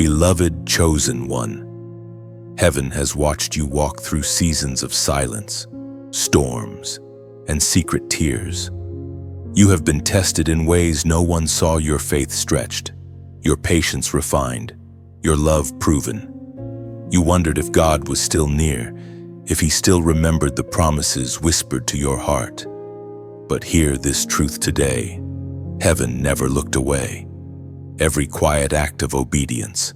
Beloved chosen one, heaven has watched you walk through seasons of silence, storms, and secret tears. You have been tested in ways no one saw, your faith stretched, your patience refined, your love proven. You wondered if God was still near, if He still remembered the promises whispered to your heart. But hear this truth today: heaven never looked away. Every quiet act of obedience,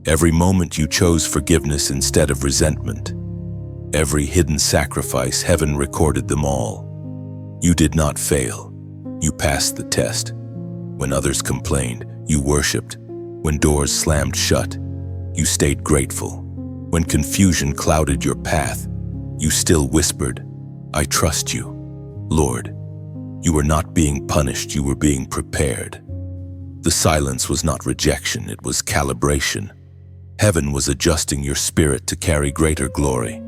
every moment you chose forgiveness instead of resentment, every hidden sacrifice, heaven recorded them all. You did not fail. You passed the test. When others complained, you worshiped. When doors slammed shut, you stayed grateful. When confusion clouded your path, you still whispered, "I trust you." Lord, you were not being punished, you were being prepared. The silence was not rejection, it was calibration. Heaven was adjusting your spirit to carry greater glory.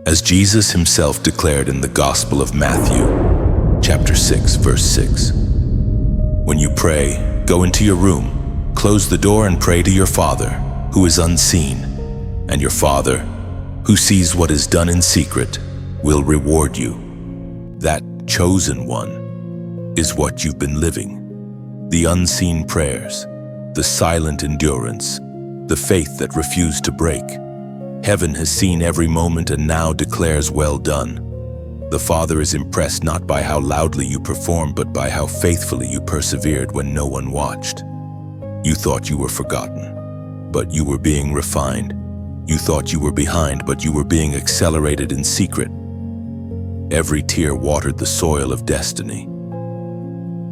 As Jesus Himself declared in the Gospel of Matthew, chapter 6, verse 6, "When you pray, go into your room, close the door and pray to your Father, who is unseen, and your Father, who sees what is done in secret, will reward you." That chosen one is what you've been living. The unseen prayers, the silent endurance, the faith that refused to break. Heaven has seen every moment and now declares, "Well done." The Father is impressed not by how loudly you performed, but by how faithfully you persevered when no one watched. You thought you were forgotten, but you were being refined. You thought you were behind, but you were being accelerated in secret. Every tear watered the soil of destiny.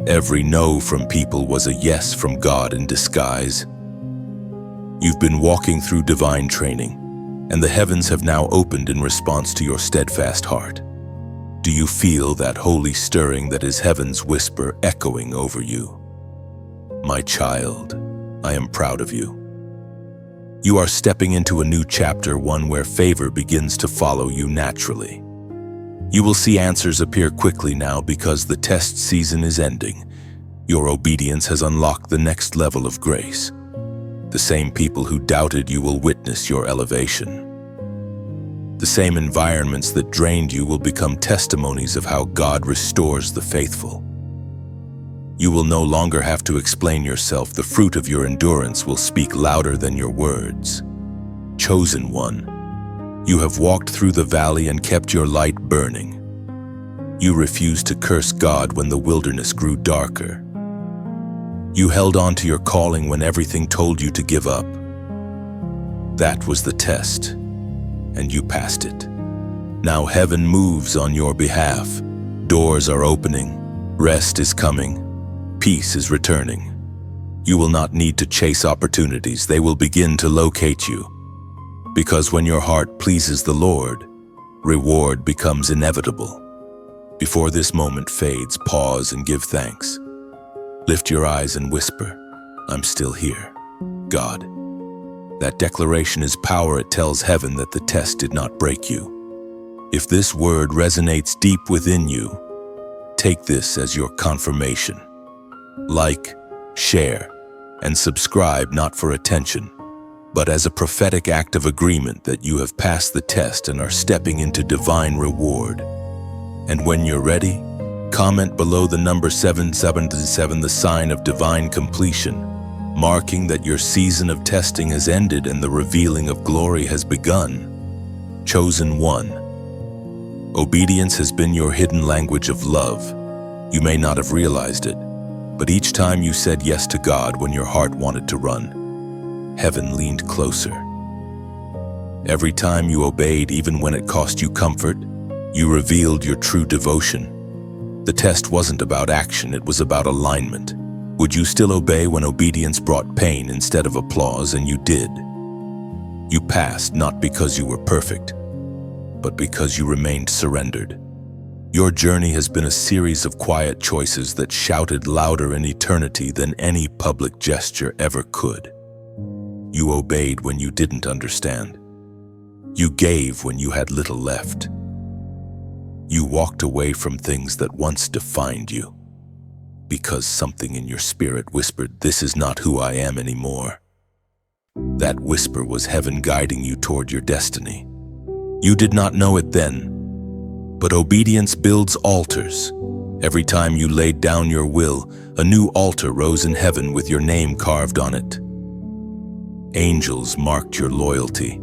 Every no from people was a yes from God in disguise. You've been walking through divine training, and the heavens have now opened in response to your steadfast heart. Do you feel that holy stirring that is heaven's whisper echoing over you? My child, I am proud of you. You are stepping into a new chapter, one where favor begins to follow you naturally. You will see answers appear quickly now because the test season is ending. Your obedience has unlocked the next level of grace. The same people who doubted you will witness your elevation. The same environments that drained you will become testimonies of how God restores the faithful. You will no longer have to explain yourself. The fruit of your endurance will speak louder than your words. Chosen one, you have walked through the valley and kept your light burning. You refused to curse God when the wilderness grew darker. You held on to your calling when everything told you to give up. That was the test, and you passed it. Now heaven moves on your behalf. Doors are opening, rest is coming, peace is returning. You will not need to chase opportunities, they will begin to locate you. Because when your heart pleases the Lord, reward becomes inevitable. Before this moment fades, pause and give thanks. Lift your eyes and whisper, "I'm still here, God." That declaration is power. It tells heaven that the test did not break you. If this word resonates deep within you, take this as your confirmation. Like, share, and subscribe, not for attention, but as a prophetic act of agreement that you have passed the test and are stepping into divine reward. And when you're ready, comment below the number 777, the sign of divine completion, marking that your season of testing has ended and the revealing of glory has begun. Chosen one, obedience has been your hidden language of love. You may not have realized it, but each time you said yes to God when your heart wanted to run, heaven leaned closer. Every time you obeyed, even when it cost you comfort, you revealed your true devotion. The test wasn't about action, it was about alignment. Would you still obey when obedience brought pain instead of applause? And you did. You passed not because you were perfect, but because you remained surrendered. Your journey has been a series of quiet choices that shouted louder in eternity than any public gesture ever could. You obeyed when you didn't understand. You gave when you had little left. You walked away from things that once defined you, because something in your spirit whispered, "This is not who I am anymore." That whisper was heaven guiding you toward your destiny. You did not know it then, but obedience builds altars. Every time you laid down your will, a new altar rose in heaven with your name carved on it. Angels marked your loyalty,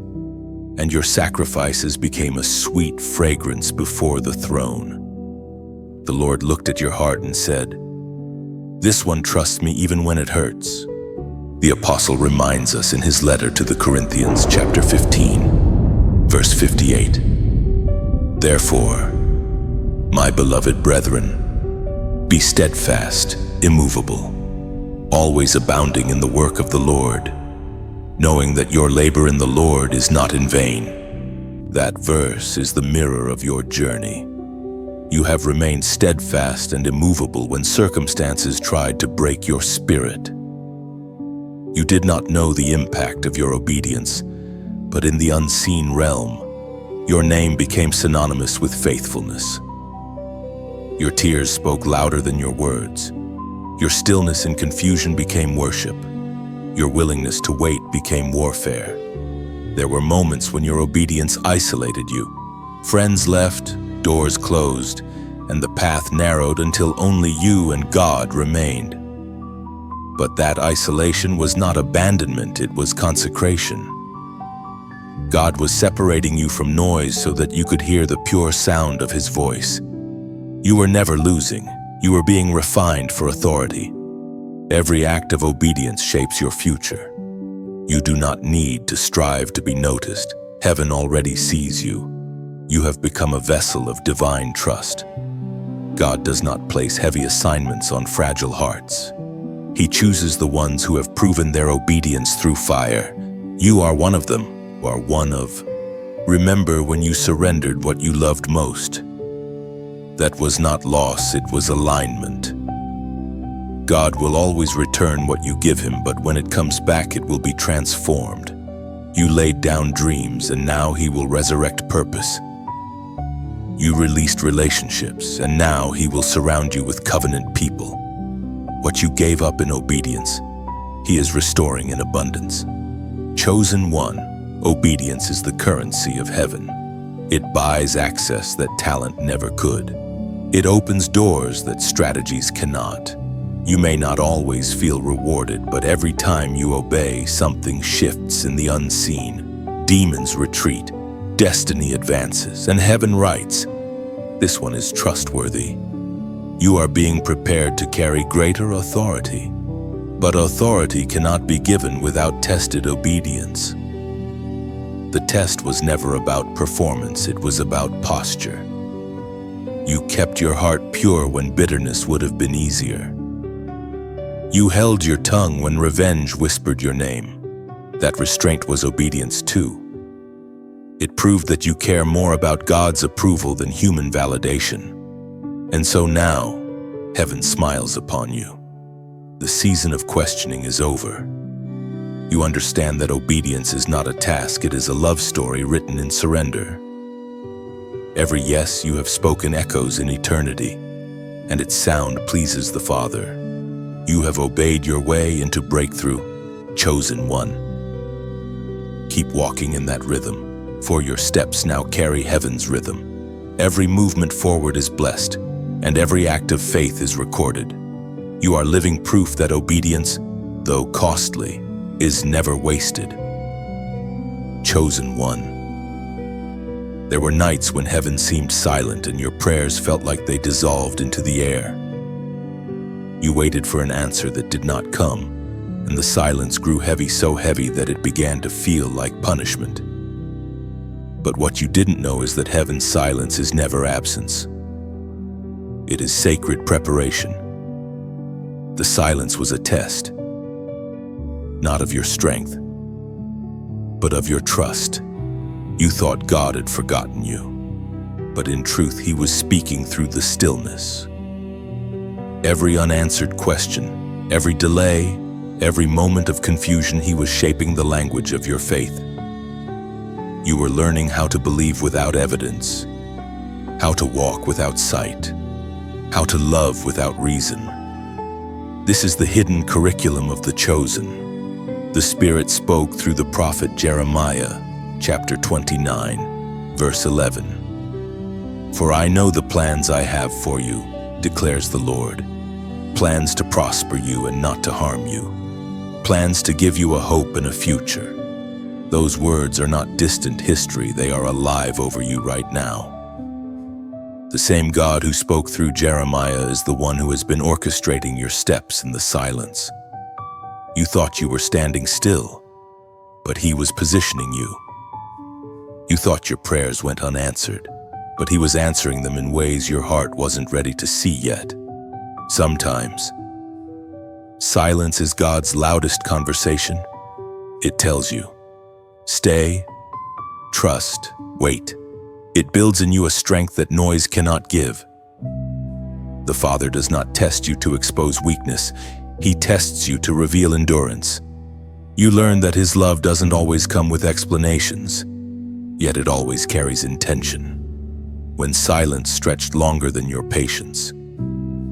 and your sacrifices became a sweet fragrance before the throne. The Lord looked at your heart and said, "This one trusts me even when it hurts." The apostle reminds us in his letter to the Corinthians, chapter 15, verse 58. "Therefore, my beloved brethren, be steadfast, immovable, always abounding in the work of the Lord, knowing that your labor in the Lord is not in vain." That verse is the mirror of your journey. You have remained steadfast and immovable when circumstances tried to break your spirit. You did not know the impact of your obedience, but in the unseen realm, your name became synonymous with faithfulness. Your tears spoke louder than your words. Your stillness in confusion became worship. Your willingness to wait became warfare. There were moments when your obedience isolated you. Friends left, doors closed, and the path narrowed until only you and God remained. But that isolation was not abandonment, it was consecration. God was separating you from noise so that you could hear the pure sound of His voice. You were never losing, you were being refined for authority. Every act of obedience shapes your future. You do not need to strive to be noticed. Heaven already sees you. You have become a vessel of divine trust. God does not place heavy assignments on fragile hearts. He chooses the ones who have proven their obedience through fire. You are one of them, or one of. Remember when you surrendered what you loved most. That was not loss, it was alignment. God will always return what you give Him, but when it comes back, it will be transformed. You laid down dreams, and now He will resurrect purpose. You released relationships, and now He will surround you with covenant people. What you gave up in obedience, He is restoring in abundance. Chosen one, obedience is the currency of heaven. It buys access that talent never could. It opens doors that strategies cannot. You may not always feel rewarded, but every time you obey, something shifts in the unseen. Demons retreat, destiny advances, and heaven writes, "This one is trustworthy." You are being prepared to carry greater authority, but authority cannot be given without tested obedience. The test was never about performance, it was about posture. You kept your heart pure when bitterness would have been easier. You held your tongue when revenge whispered your name. That restraint was obedience too. It proved that you care more about God's approval than human validation. And so now, heaven smiles upon you. The season of questioning is over. You understand that obedience is not a task, it is a love story written in surrender. Every yes you have spoken echoes in eternity, and its sound pleases the Father. You have obeyed your way into breakthrough, chosen one. Keep walking in that rhythm, for your steps now carry heaven's rhythm. Every movement forward is blessed, and every act of faith is recorded. You are living proof that obedience, though costly, is never wasted. Chosen one. There were nights when heaven seemed silent and your prayers felt like they dissolved into the air. You waited for an answer that did not come, and the silence grew heavy, so heavy that it began to feel like punishment. But what you didn't know is that heaven's silence is never absence. It is sacred preparation. The silence was a test, not of your strength, but of your trust. You thought God had forgotten you, but in truth, He was speaking through the stillness. Every unanswered question, every delay, every moment of confusion, He was shaping the language of your faith. You were learning how to believe without evidence, how to walk without sight, how to love without reason. This is the hidden curriculum of the chosen. The Spirit spoke through the prophet Jeremiah, chapter 29, verse 11. For I know the plans I have for you, declares the Lord. Plans to prosper you and not to harm you. Plans to give you a hope and a future. Those words are not distant history, they are alive over you right now. The same God who spoke through Jeremiah is the one who has been orchestrating your steps in the silence. You thought you were standing still, but He was positioning you. You thought your prayers went unanswered, but He was answering them in ways your heart wasn't ready to see yet. Sometimes, silence is God's loudest conversation. It tells you, stay, trust, wait. It builds in you a strength that noise cannot give. The Father does not test you to expose weakness. He tests you to reveal endurance. You learn that His love doesn't always come with explanations, yet it always carries intention. When silence stretched longer than your patience,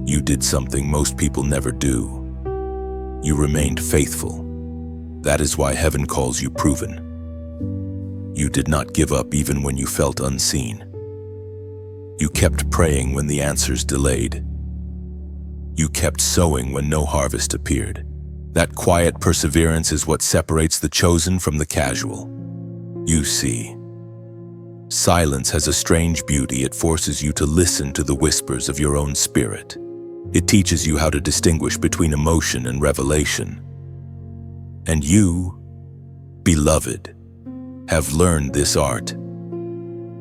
you did something most people never do. You remained faithful. That is why heaven calls you proven. You did not give up even when you felt unseen. You kept praying when the answers delayed. You kept sowing when no harvest appeared. That quiet perseverance is what separates the chosen from the casual. You see, silence has a strange beauty. It forces you to listen to the whispers of your own spirit. It teaches you how to distinguish between emotion and revelation. And you, beloved, have learned this art.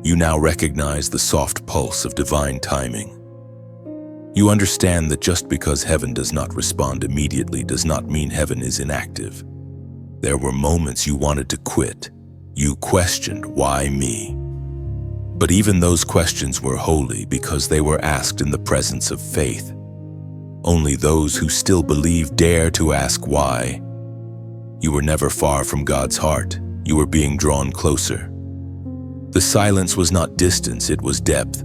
You now recognize the soft pulse of divine timing. You understand that just because heaven does not respond immediately does not mean heaven is inactive. There were moments you wanted to quit. You questioned, why me? But even those questions were holy because they were asked in the presence of faith. Only those who still believe dare to ask why. You were never far from God's heart. You were being drawn closer. The silence was not distance, it was depth.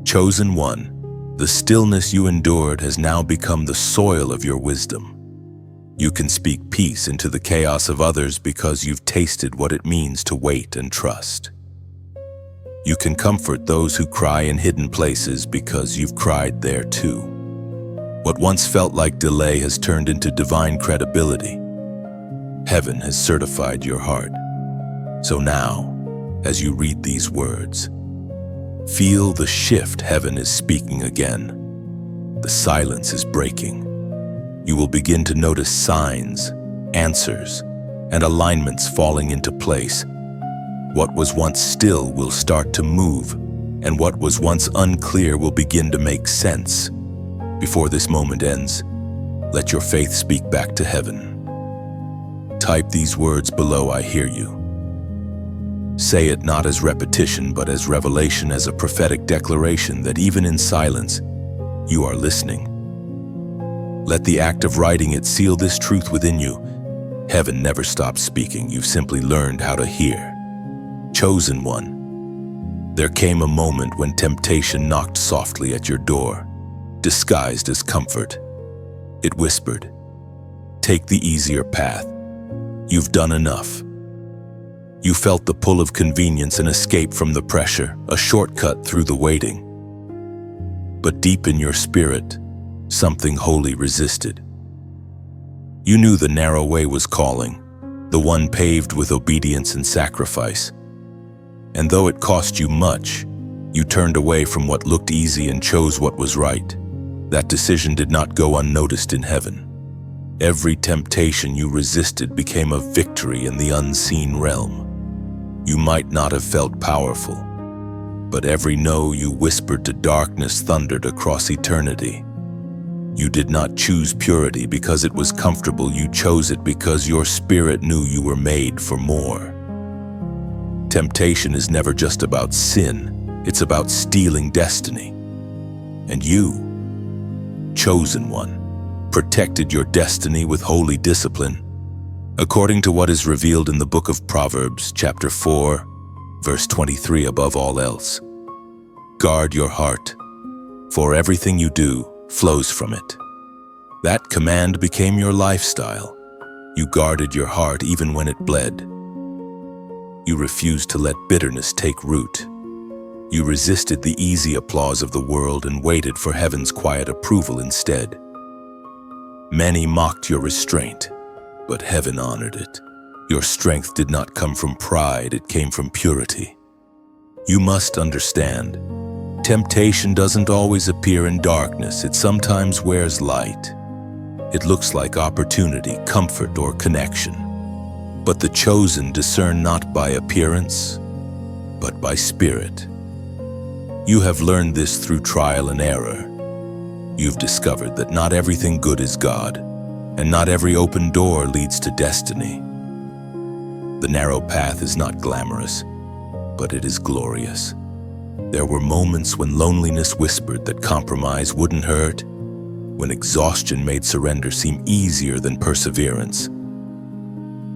Chosen one, the stillness you endured has now become the soil of your wisdom. You can speak peace into the chaos of others because you've tasted what it means to wait and trust. You can comfort those who cry in hidden places because you've cried there too. What once felt like delay has turned into divine credibility. Heaven has certified your heart. So now, as you read these words, feel the shift. Heaven is speaking again. The silence is breaking. You will begin to notice signs, answers, and alignments falling into place. What was once still will start to move, and what was once unclear will begin to make sense. Before this moment ends, let your faith speak back to heaven. Type these words below, I hear you. Say it not as repetition, but as revelation, as a prophetic declaration that even in silence, you are listening. Let the act of writing it seal this truth within you. Heaven never stops speaking. You've simply learned how to hear. Chosen one, there came a moment when temptation knocked softly at your door, disguised as comfort. It whispered, take the easier path. You've done enough. You felt the pull of convenience, an escape from the pressure, a shortcut through the waiting. But deep in your spirit, something holy resisted. You knew the narrow way was calling, the one paved with obedience and sacrifice. And though it cost you much, you turned away from what looked easy and chose what was right. That decision did not go unnoticed in heaven. Every temptation you resisted became a victory in the unseen realm. You might not have felt powerful, but every no you whispered to darkness thundered across eternity. You did not choose purity because it was comfortable. You chose it because your spirit knew you were made for more. Temptation is never just about sin, it's about stealing destiny. And you, chosen one, protected your destiny with holy discipline, according to what is revealed in the book of Proverbs, chapter 4, verse 23, above all else. Guard your heart, for everything you do flows from it. That command became your lifestyle. You guarded your heart even when it bled. You refused to let bitterness take root. You resisted the easy applause of the world and waited for heaven's quiet approval instead. Many mocked your restraint, but heaven honored it. Your strength did not come from pride, it came from purity. You must understand, temptation doesn't always appear in darkness, it sometimes wears light. It looks like opportunity, comfort, or connection. But the chosen discern not by appearance, but by spirit. You have learned this through trial and error. You've discovered that not everything good is God, and not every open door leads to destiny. The narrow path is not glamorous, but it is glorious. There were moments when loneliness whispered that compromise wouldn't hurt, when exhaustion made surrender seem easier than perseverance.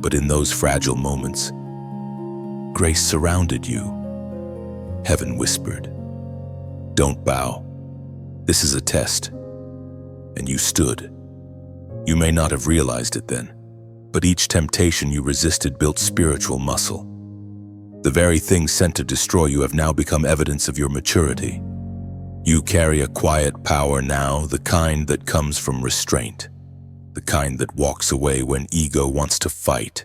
But in those fragile moments, grace surrounded you. Heaven whispered, "Don't bow. This is a test." And you stood. You may not have realized it then, but each temptation you resisted built spiritual muscle. The very things sent to destroy you have now become evidence of your maturity. You carry a quiet power now, the kind that comes from restraint, the kind that walks away when ego wants to fight,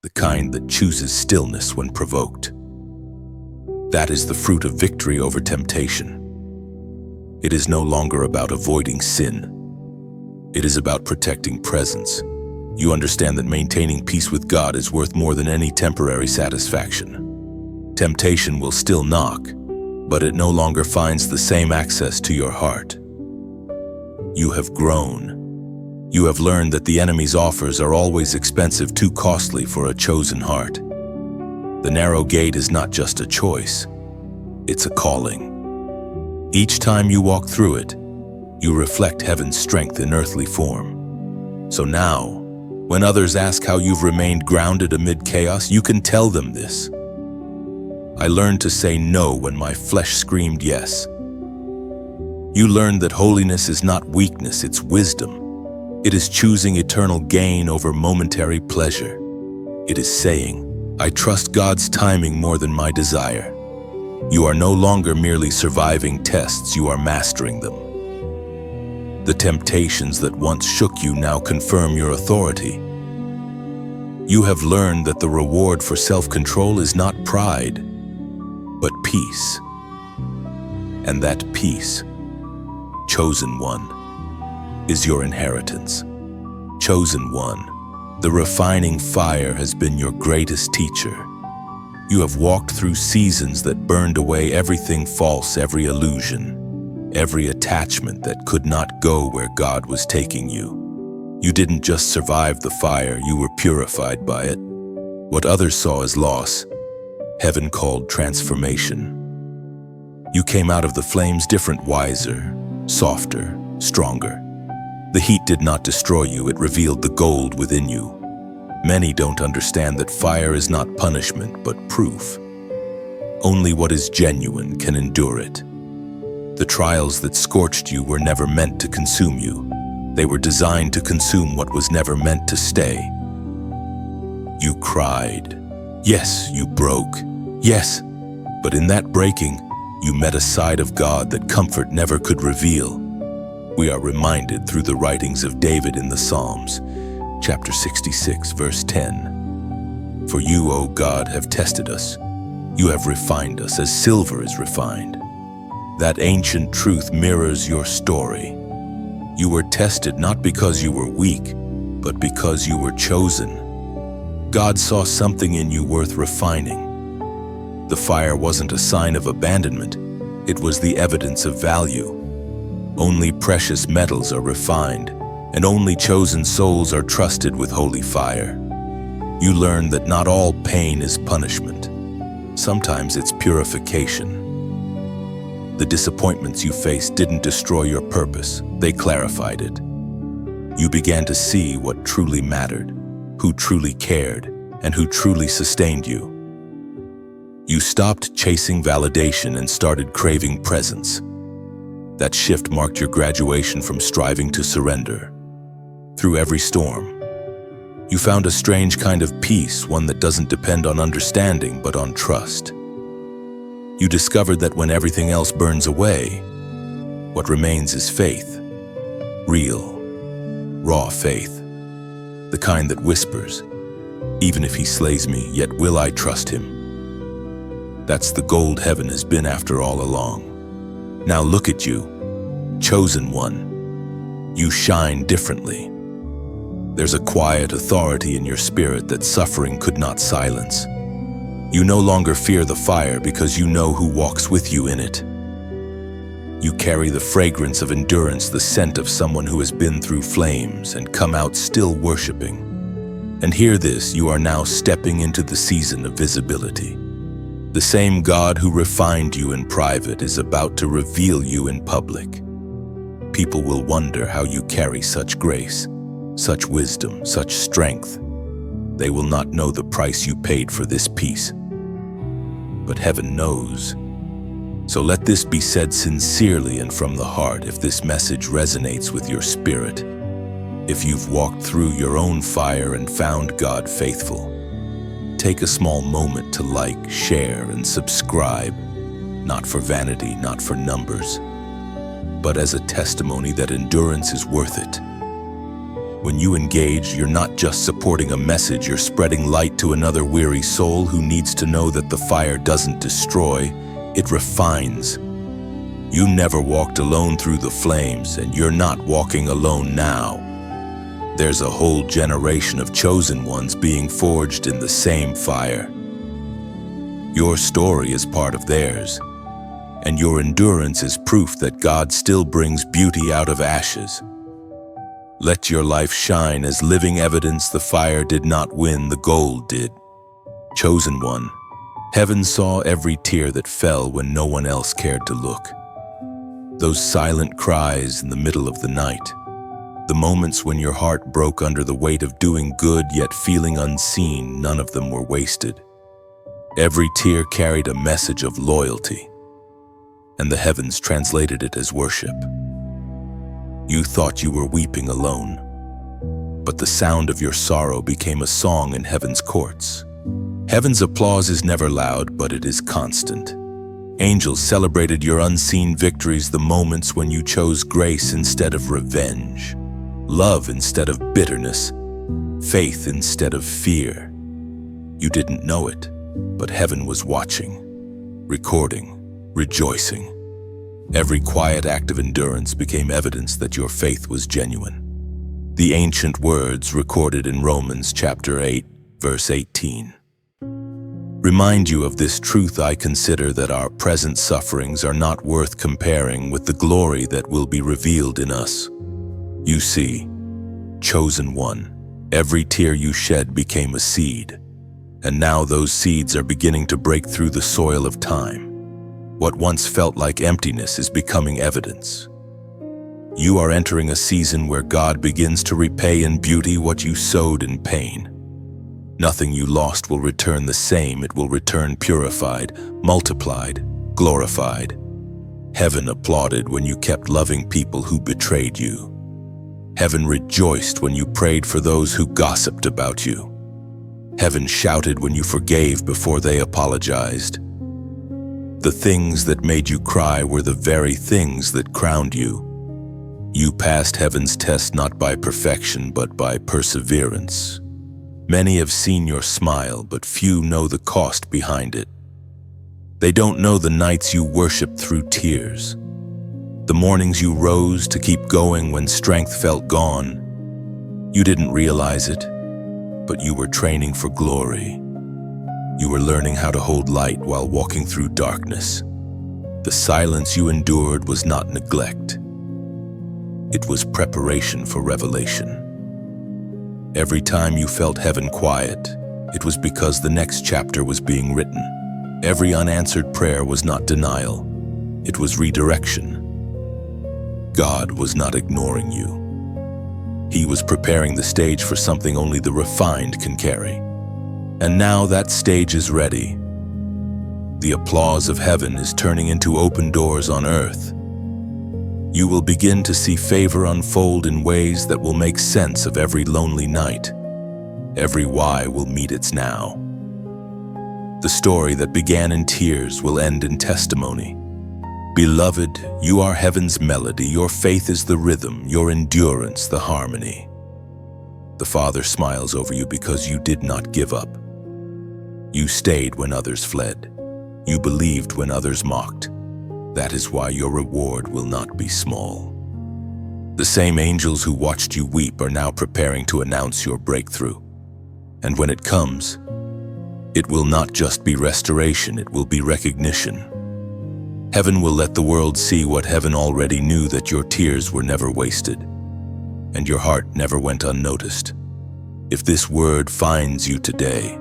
the kind that chooses stillness when provoked. That is the fruit of victory over temptation. It is no longer about avoiding sin. It is about protecting presence. You understand that maintaining peace with God is worth more than any temporary satisfaction. Temptation will still knock, but it no longer finds the same access to your heart. You have grown. You have learned that the enemy's offers are always expensive, too costly for a chosen heart. The narrow gate is not just a choice, it's a calling. Each time you walk through it, you reflect heaven's strength in earthly form. So now, when others ask how you've remained grounded amid chaos, you can tell them this. I learned to say no when my flesh screamed yes. You learned that holiness is not weakness, it's wisdom. It is choosing eternal gain over momentary pleasure. It is saying, I trust God's timing more than my desire. You are no longer merely surviving tests, you are mastering them. The temptations that once shook you now confirm your authority. You have learned that the reward for self-control is not pride, but peace. And that peace, chosen one, is your inheritance. Chosen one, the refining fire has been your greatest teacher. You have walked through seasons that burned away everything false, every illusion, every attachment that could not go where God was taking you. You didn't just survive the fire, you were purified by it. What others saw as loss, heaven called transformation. You came out of the flames different, wiser, softer, stronger. The heat did not destroy you, it revealed the gold within you. Many don't understand that fire is not punishment, but proof. Only what is genuine can endure it. The trials that scorched you were never meant to consume you. They were designed to consume what was never meant to stay. You cried. Yes, you broke. Yes, but in that breaking, you met a side of God that comfort never could reveal. We are reminded through the writings of David in the Psalms, chapter 66, verse 10. For you, O God, have tested us. You have refined us as silver is refined. That ancient truth mirrors your story. You were tested not because you were weak, but because you were chosen. God saw something in you worth refining. The fire wasn't a sign of abandonment, it was the evidence of value. Only precious metals are refined, and only chosen souls are trusted with holy fire. You learn that not all pain is punishment. Sometimes it's purification. The disappointments you faced didn't destroy your purpose, they clarified it. You began to see what truly mattered, who truly cared, and who truly sustained you. You stopped chasing validation and started craving presence. That shift marked your graduation from striving to surrender. Through every storm, You found a strange kind of peace, one that doesn't depend on understanding but on trust. You discovered that when everything else burns away, what remains is faith. Real, raw faith. The kind that whispers, "Even if he slays me, yet will I trust him." That's the gold heaven has been after all along. Now look at you, chosen one. You shine differently. There's a quiet authority in your spirit that suffering could not silence. You no longer fear the fire because you know who walks with you in it. You carry the fragrance of endurance, the scent of someone who has been through flames and come out still worshiping. And hear this, you are now stepping into the season of visibility. The same God who refined you in private is about to reveal you in public. People will wonder how you carry such grace, such wisdom, such strength. They will not know the price you paid for this peace. But heaven knows. So let this be said sincerely and from the heart if this message resonates with your spirit. If you've walked through your own fire and found God faithful, take a small moment to like, share, and subscribe, not for vanity, not for numbers, but as a testimony that endurance is worth it. When you engage, you're not just supporting a message, you're spreading light to another weary soul who needs to know that the fire doesn't destroy, it refines. You never walked alone through the flames, and you're not walking alone now. There's a whole generation of chosen ones being forged in the same fire. Your story is part of theirs, and your endurance is proof that God still brings beauty out of ashes. Let your life shine as living evidence the fire did not win, the gold did. Chosen one, heaven saw every tear that fell when no one else cared to look. Those silent cries in the middle of the night, the moments when your heart broke under the weight of doing good yet feeling unseen, none of them were wasted. Every tear carried a message of loyalty, and the heavens translated it as worship. You thought you were weeping alone, but the sound of your sorrow became a song in heaven's courts. Heaven's applause is never loud, but it is constant. Angels celebrated your unseen victories, the moments when you chose grace instead of revenge, love instead of bitterness, faith instead of fear. You didn't know it, but heaven was watching, recording, rejoicing. Every quiet act of endurance became evidence that your faith was genuine. The ancient words recorded in Romans chapter 8, verse 18. Remind you of this truth. I consider that our present sufferings are not worth comparing with the glory that will be revealed in us. You see, chosen one, every tear you shed became a seed, and now those seeds are beginning to break through the soil of time. What once felt like emptiness is becoming evidence. You are entering a season where God begins to repay in beauty what you sowed in pain. Nothing you lost will return the same. It will return purified, multiplied, glorified. Heaven applauded when you kept loving people who betrayed you. Heaven rejoiced when you prayed for those who gossiped about you. Heaven shouted when you forgave before they apologized. The things that made you cry were the very things that crowned you. You passed heaven's test not by perfection, but by perseverance. Many have seen your smile, but few know the cost behind it. They don't know the nights you worshiped through tears, the mornings you rose to keep going when strength felt gone. You didn't realize it, but you were training for glory. You were learning how to hold light while walking through darkness. The silence you endured was not neglect. It was preparation for revelation. Every time you felt heaven quiet, it was because the next chapter was being written. Every unanswered prayer was not denial. It was redirection. God was not ignoring you. He was preparing the stage for something only the refined can carry. And now that stage is ready. The applause of heaven is turning into open doors on earth. You will begin to see favor unfold in ways that will make sense of every lonely night. every why will meet its now. The story that began in tears will end in testimony. Beloved, you are heaven's melody, your faith is the rhythm, your endurance the harmony. The Father smiles over you because you did not give up. You stayed when others fled. You believed when others mocked. That is why your reward will not be small. The same angels who watched you weep are now preparing to announce your breakthrough. And when it comes, it will not just be restoration, it will be recognition. Heaven will let the world see what heaven already knew, that your tears were never wasted, and your heart never went unnoticed. If this word finds you today,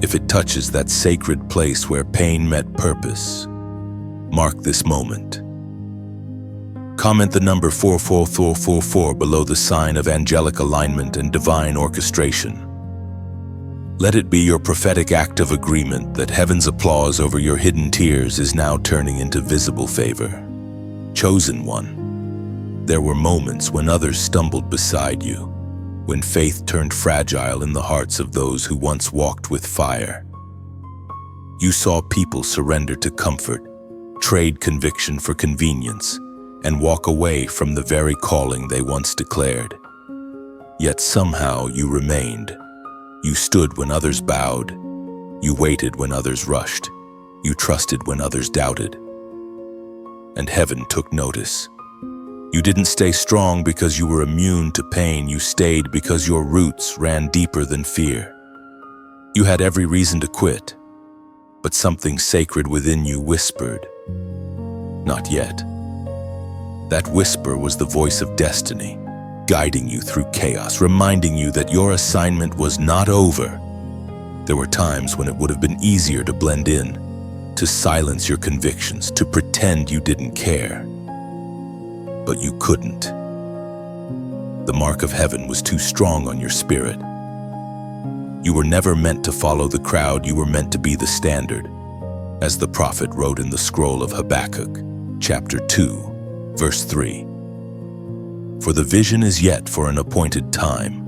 if it touches that sacred place where pain met purpose, mark this moment. Comment the number 44444 below the sign of angelic alignment and divine orchestration. Let it be your prophetic act of agreement that heaven's applause over your hidden tears is now turning into visible favor. Chosen one, there were moments when others stumbled beside you, when faith turned fragile in the hearts of those who once walked with fire. You saw people surrender to comfort, trade conviction for convenience, and walk away from the very calling they once declared. Yet somehow you remained. You stood when others bowed. You waited when others rushed. You trusted when others doubted. And heaven took notice. You didn't stay strong because you were immune to pain. You stayed because your roots ran deeper than fear. You had every reason to quit, but something sacred within you whispered, "Not yet." That whisper was the voice of destiny, guiding you through chaos, reminding you that your assignment was not over. There were times when it would have been easier to blend in, to silence your convictions, to pretend you didn't care. But you couldn't. The mark of heaven was too strong on your spirit. You were never meant to follow the crowd, you were meant to be the standard, as the prophet wrote in the scroll of Habakkuk, chapter 2, verse 3. For the vision is yet for an appointed time.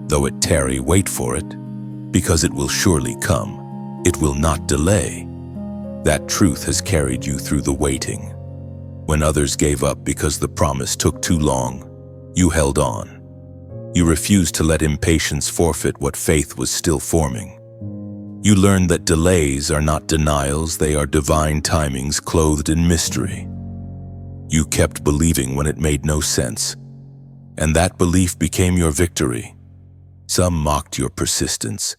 Though it tarry, wait for it, because it will surely come. It will not delay. That truth has carried you through the waiting. When others gave up because the promise took too long, you held on. You refused to let impatience forfeit what faith was still forming. You learned that delays are not denials, they are divine timings clothed in mystery. You kept believing when it made no sense, and that belief became your victory. Some mocked your persistence.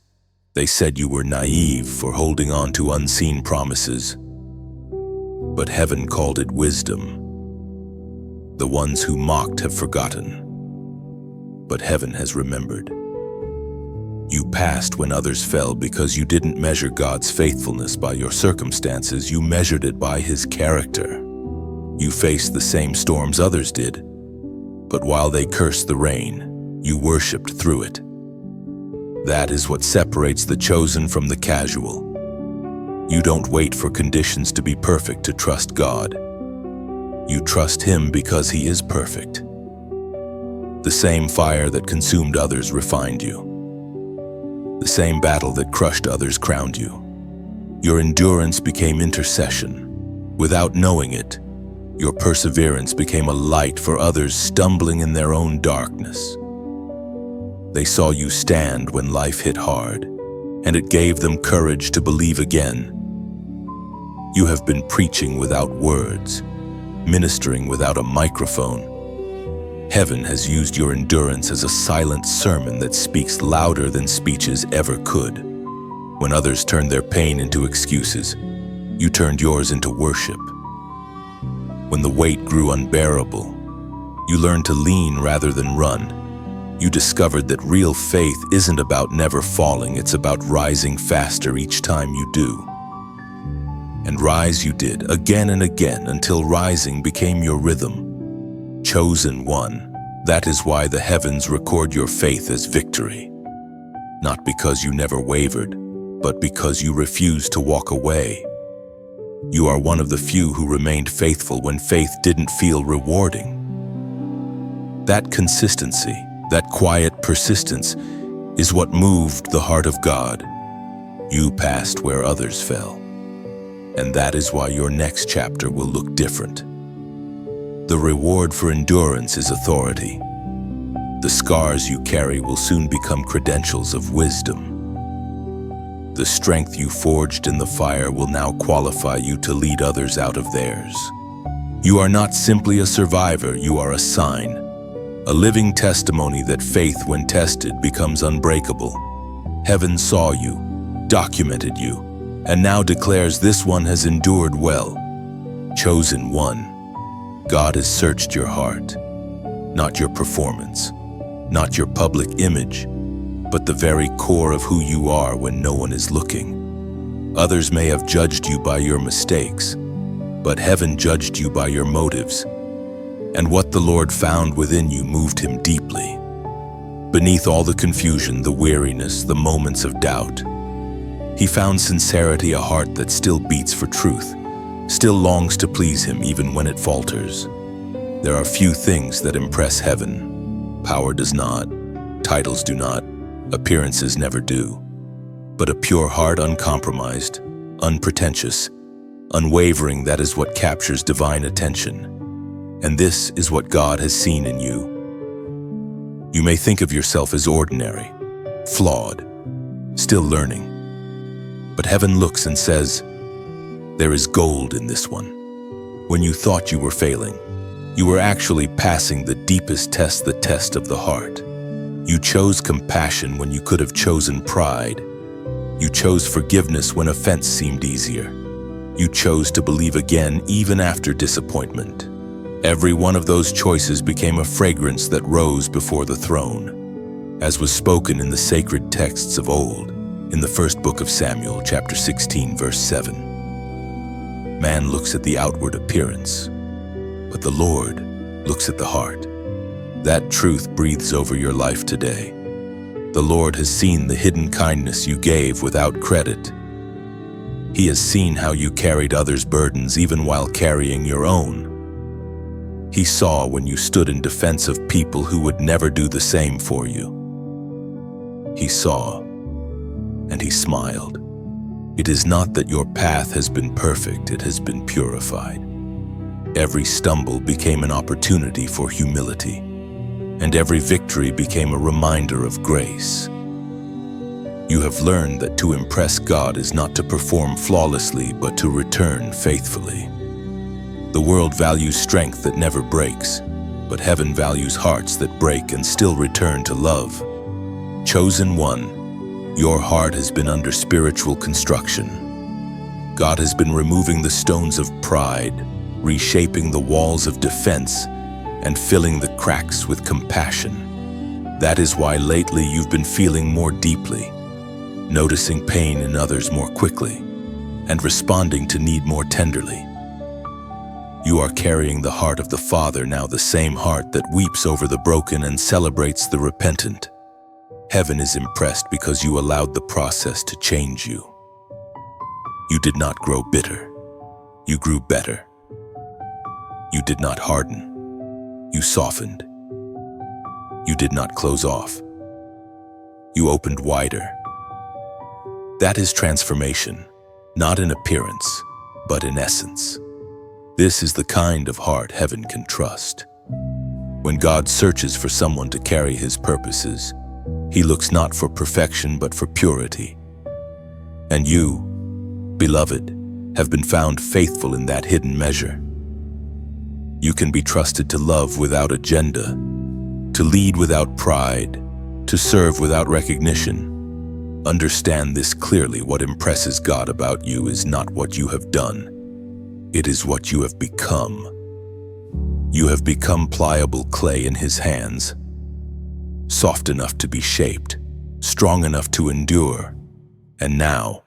They said you were naive for holding on to unseen promises. But heaven called it wisdom. The ones who mocked have forgotten, but heaven has remembered. You passed when others fell because you didn't measure God's faithfulness by your circumstances, you measured it by His character. You faced the same storms others did, but while they cursed the rain, you worshiped through it. That is what separates the chosen from the casual. You don't wait for conditions to be perfect to trust God. You trust Him because He is perfect. The same fire that consumed others refined you. The same battle that crushed others crowned you. Your endurance became intercession. Without knowing it, your perseverance became a light for others stumbling in their own darkness. They saw you stand when life hit hard, and it gave them courage to believe again. You have been preaching without words, ministering without a microphone. Heaven has used your endurance as a silent sermon that speaks louder than speeches ever could. When others turned their pain into excuses, you turned yours into worship. When the weight grew unbearable, you learned to lean rather than run. You discovered that real faith isn't about never falling, it's about rising faster each time you do. And rise you did, again and again, until rising became your rhythm. Chosen one, that is why the heavens record your faith as victory. Not because you never wavered, but because you refused to walk away. You are one of the few who remained faithful when faith didn't feel rewarding. That consistency, that quiet persistence, is what moved the heart of God. You passed where others fell, and that is why your next chapter will look different. The reward for endurance is authority. The scars you carry will soon become credentials of wisdom. The strength you forged in the fire will now qualify you to lead others out of theirs. You are not simply a survivor, you are a sign, a living testimony that faith, when tested, becomes unbreakable. Heaven saw you, documented you, and now declares this one has endured well. Chosen one, God has searched your heart, not your performance, not your public image, but the very core of who you are when no one is looking. Others may have judged you by your mistakes, but heaven judged you by your motives. And what the Lord found within you moved him deeply. Beneath all the confusion, the weariness, the moments of doubt, he found sincerity, a heart that still beats for truth, still longs to please him even when it falters. There are few things that impress heaven. Power does not, titles do not, appearances never do. But a pure heart, uncompromised, unpretentious, unwavering, that is what captures divine attention. And this is what God has seen in you. You may think of yourself as ordinary, flawed, still learning. But heaven looks and says, there is gold in this one. When you thought you were failing, you were actually passing the deepest test, the test of the heart. You chose compassion when you could have chosen pride. You chose forgiveness when offense seemed easier. You chose to believe again even after disappointment. Every one of those choices became a fragrance that rose before the throne, as was spoken in the sacred texts of old, in the first book of Samuel, chapter 16, verse 7. Man looks at the outward appearance, but the Lord looks at the heart. That truth breathes over your life today. The Lord has seen the hidden kindness you gave without credit. He has seen how you carried others' burdens even while carrying your own. He saw when you stood in defense of people who would never do the same for you. He saw, and he smiled. It is not that your path has been perfect, it has been purified. Every stumble became an opportunity for humility, and every victory became a reminder of grace. You have learned that to impress God is not to perform flawlessly, but to return faithfully. The world values strength that never breaks, but heaven values hearts that break and still return to love. Chosen one, your heart has been under spiritual construction. God has been removing the stones of pride, reshaping the walls of defense, and filling the cracks with compassion. That is why lately you've been feeling more deeply, noticing pain in others more quickly, and responding to need more tenderly. You are carrying the heart of the Father now, the same heart that weeps over the broken and celebrates the repentant. Heaven is impressed because you allowed the process to change you. You did not grow bitter. You grew better. You did not harden. You softened. You did not close off. You opened wider. That is transformation, not in appearance, but in essence. This is the kind of heart heaven can trust. When God searches for someone to carry his purposes, he looks not for perfection but for purity. And you, beloved, have been found faithful in that hidden measure. You can be trusted to love without agenda, to lead without pride, to serve without recognition. Understand this clearly: what impresses God about you is not what you have done. It is what you have become. You have become pliable clay in his hands, soft enough to be shaped, strong enough to endure. And now,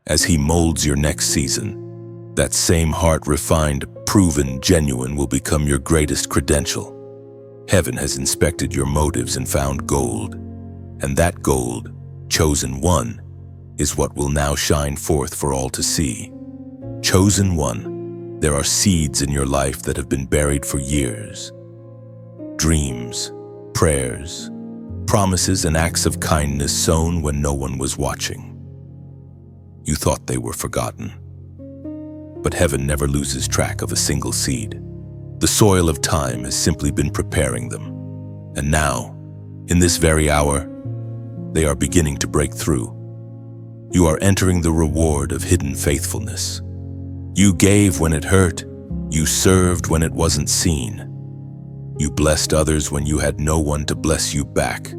as he molds your next season, that same heart, refined, proven, genuine, will become your greatest credential. Heaven has inspected your motives and found gold, and that gold, chosen one, is what will now shine forth for all to see. Chosen one, there are seeds in your life that have been buried for years. Dreams, prayers, promises and acts of kindness sown when no one was watching. You thought they were forgotten. But heaven never loses track of a single seed. The soil of time has simply been preparing them. And now, in this very hour, they are beginning to break through. You are entering the reward of hidden faithfulness. You gave when it hurt. You served when it wasn't seen. You blessed others when you had no one to bless you back.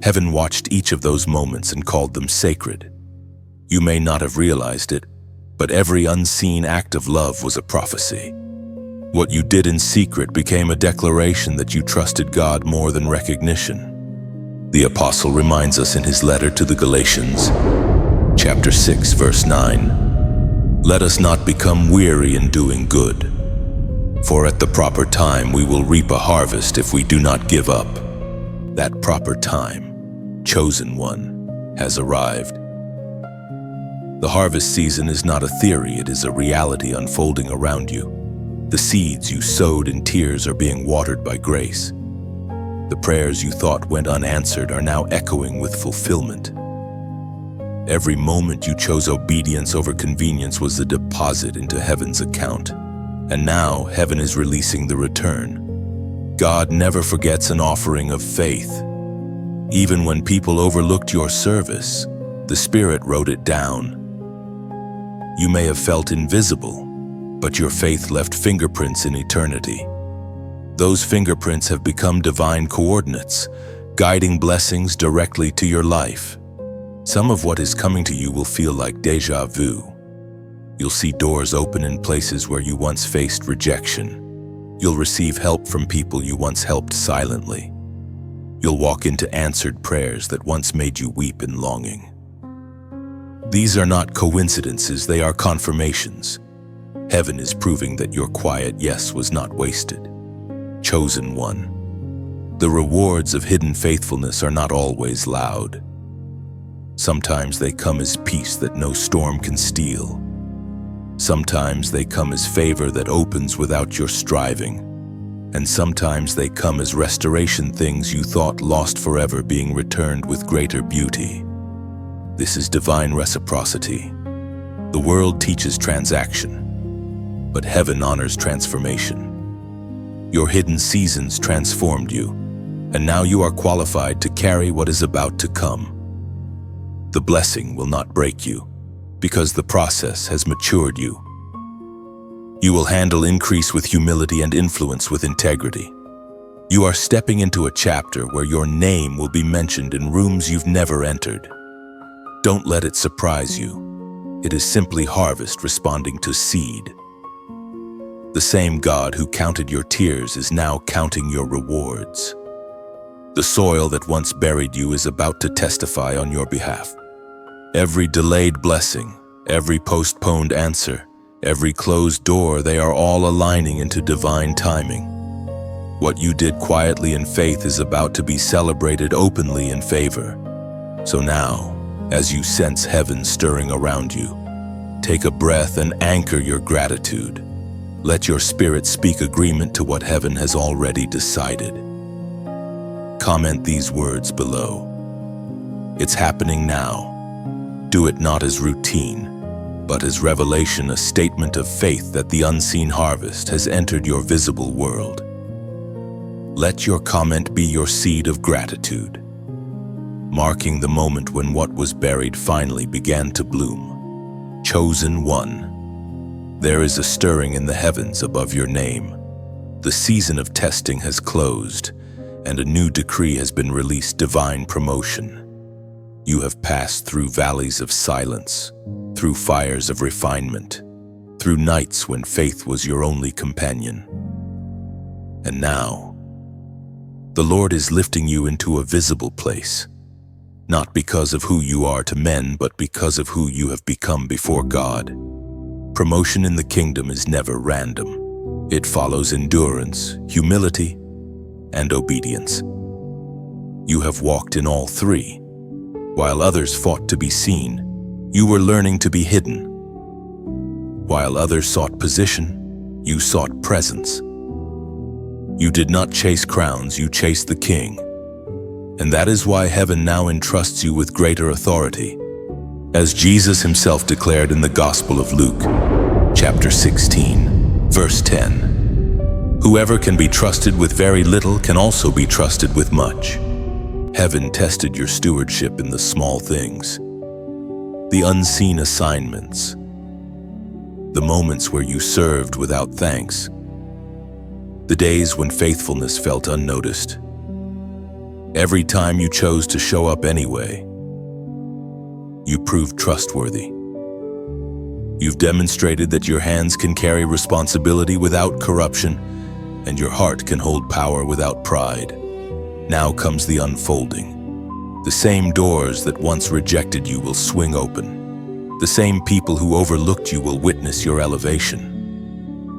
Heaven watched each of those moments and called them sacred. You may not have realized it, but every unseen act of love was a prophecy. What you did in secret became a declaration that you trusted God more than recognition. The apostle reminds us in his letter to the Galatians, chapter 6, verse 9, "Let us not become weary in doing good, for at the proper time we will reap a harvest if we do not give up." That proper time, chosen one, has arrived. The harvest season is not a theory, it is a reality unfolding around you. The seeds you sowed in tears are being watered by grace. The prayers you thought went unanswered are now echoing with fulfillment. Every moment you chose obedience over convenience was a deposit into heaven's account. And now heaven is releasing the return. God never forgets an offering of faith. Even when people overlooked your service, the Spirit wrote it down. You may have felt invisible, but your faith left fingerprints in eternity. Those fingerprints have become divine coordinates, guiding blessings directly to your life. Some of what is coming to you will feel like déjà vu. You'll see doors open in places where you once faced rejection. You'll receive help from people you once helped silently. You'll walk into answered prayers that once made you weep in longing. These are not coincidences, they are confirmations. Heaven is proving that your quiet yes was not wasted. Chosen one. The rewards of hidden faithfulness are not always loud. Sometimes they come as peace that no storm can steal. Sometimes they come as favor that opens without your striving. And sometimes they come as restoration, things you thought lost forever being returned with greater beauty. This is divine reciprocity. The world teaches transaction, but heaven honors transformation. Your hidden seasons transformed you, and now you are qualified to carry what is about to come. The blessing will not break you, because the process has matured you. You will handle increase with humility and influence with integrity. You are stepping into a chapter where your name will be mentioned in rooms you've never entered. Don't let it surprise you. It is simply harvest responding to seed. The same God who counted your tears is now counting your rewards. The soil that once buried you is about to testify on your behalf. Every delayed blessing, every postponed answer, every closed door, they are all aligning into divine timing. What you did quietly in faith is about to be celebrated openly in favor. So now, as you sense heaven stirring around you, take a breath and anchor your gratitude. Let your spirit speak agreement to what heaven has already decided. Comment these words below. It's happening now. Do it not as routine, but as revelation, a statement of faith that the unseen harvest has entered your visible world. Let your comment be your seed of gratitude, marking the moment when what was buried finally began to bloom. Chosen one. There is a stirring in the heavens above your name. The season of testing has closed, and a new decree has been released, divine promotion. You have passed through valleys of silence, through fires of refinement, through nights when faith was your only companion. And now, the Lord is lifting you into a visible place, not because of who you are to men, but because of who you have become before God. Promotion in the kingdom is never random. It follows endurance, humility, and obedience. You have walked in all three. While others fought to be seen, you were learning to be hidden. While others sought position, you sought presence. You did not chase crowns, you chased the King. And that is why heaven now entrusts you with greater authority. As Jesus himself declared in the Gospel of Luke, chapter 16, verse 10, "Whoever can be trusted with very little can also be trusted with much." Heaven tested your stewardship in the small things, the unseen assignments, the moments where you served without thanks, the days when faithfulness felt unnoticed. Every time you chose to show up anyway, you proved trustworthy. You've demonstrated that your hands can carry responsibility without corruption, and your heart can hold power without pride. Now comes the unfolding. The same doors that once rejected you will swing open. The same people who overlooked you will witness your elevation.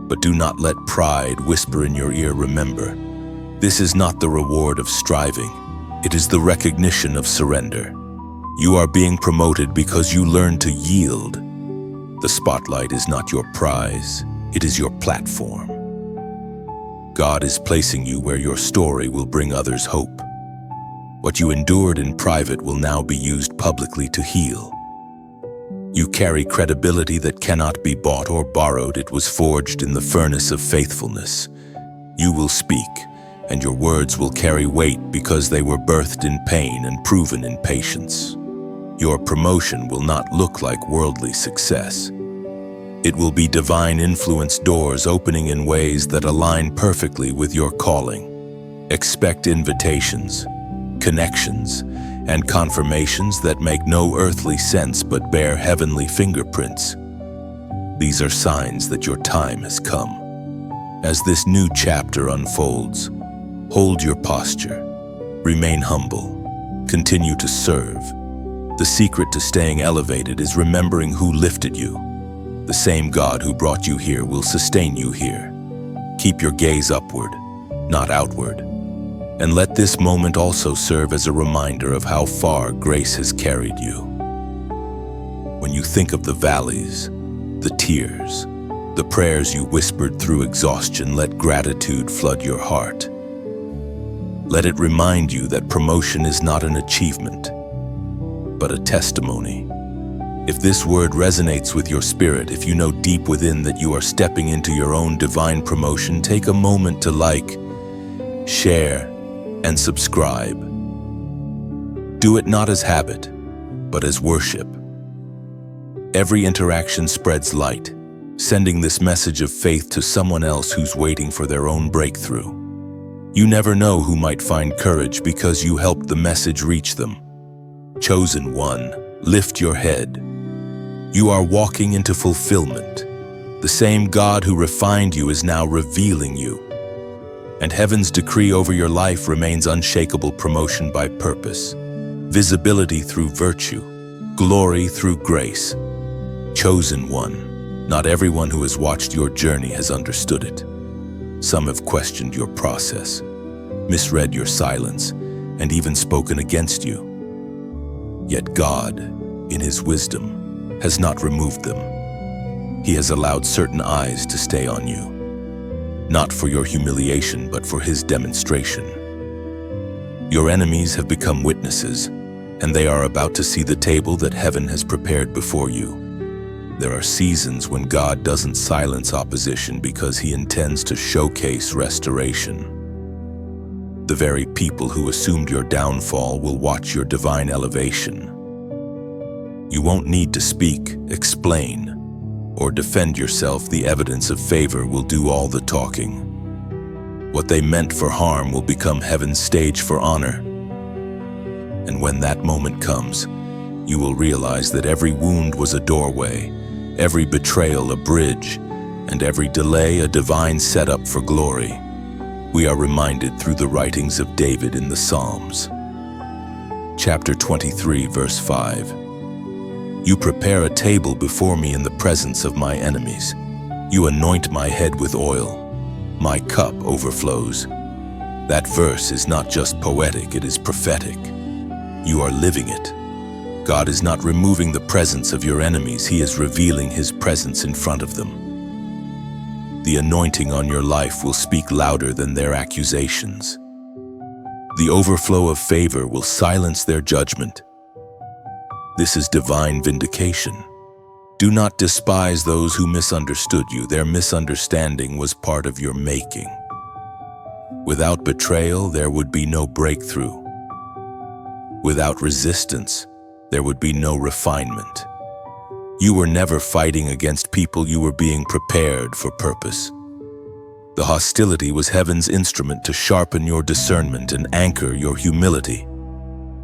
But do not let pride whisper in your ear, "Remember, this is not the reward of striving. It is the recognition of surrender." You are being promoted because you learned to yield. The spotlight is not your prize, it is your platform. God is placing you where your story will bring others hope. What you endured in private will now be used publicly to heal. You carry credibility that cannot be bought or borrowed. It was forged in the furnace of faithfulness. You will speak, and your words will carry weight because they were birthed in pain and proven in patience. Your promotion will not look like worldly success. It will be divine influence doors opening in ways that align perfectly with your calling. Expect invitations, connections, and confirmations that make no earthly sense but bear heavenly fingerprints. These are signs that your time has come. As this new chapter unfolds, hold your posture, remain humble, continue to serve. The secret to staying elevated is remembering who lifted you. The same God who brought you here will sustain you here. Keep your gaze upward, not outward. And let this moment also serve as a reminder of how far grace has carried you. When you think of the valleys, the tears, the prayers you whispered through exhaustion, let gratitude flood your heart. Let it remind you that promotion is not an achievement, but a testimony. If this word resonates with your spirit, if you know deep within that you are stepping into your own divine promotion, take a moment to like, share, and subscribe. Do it not as habit, but as worship. Every interaction spreads light, sending this message of faith to someone else who's waiting for their own breakthrough. You never know who might find courage because you helped the message reach them. Chosen one, lift your head. You are walking into fulfillment. The same God who refined you is now revealing you. And heaven's decree over your life remains unshakable: promotion by purpose, visibility through virtue, glory through grace. Chosen one, not everyone who has watched your journey has understood it. Some have questioned your process, misread your silence, and even spoken against you. Yet God, in His wisdom, has not removed them. He has allowed certain eyes to stay on you, not for your humiliation, but for His demonstration. Your enemies have become witnesses, and they are about to see the table that heaven has prepared before you. There are seasons when God doesn't silence opposition because He intends to showcase restoration. The very people who assumed your downfall will watch your divine elevation. You won't need to speak, explain, or defend yourself. The evidence of favor will do all the talking. What they meant for harm will become heaven's stage for honor. And when that moment comes, you will realize that every wound was a doorway, every betrayal a bridge, and every delay a divine setup for glory. We are reminded through the writings of David in the Psalms. Chapter 23, verse 5. You prepare a table before me in the presence of my enemies. You anoint my head with oil. My cup overflows. That verse is not just poetic, it is prophetic. You are living it. God is not removing the presence of your enemies, He is revealing His presence in front of them. The anointing on your life will speak louder than their accusations. The overflow of favor will silence their judgment. This is divine vindication. Do not despise those who misunderstood you. Their misunderstanding was part of your making. Without betrayal, there would be no breakthrough. Without resistance, there would be no refinement. You were never fighting against people, you were being prepared for purpose. The hostility was heaven's instrument to sharpen your discernment and anchor your humility.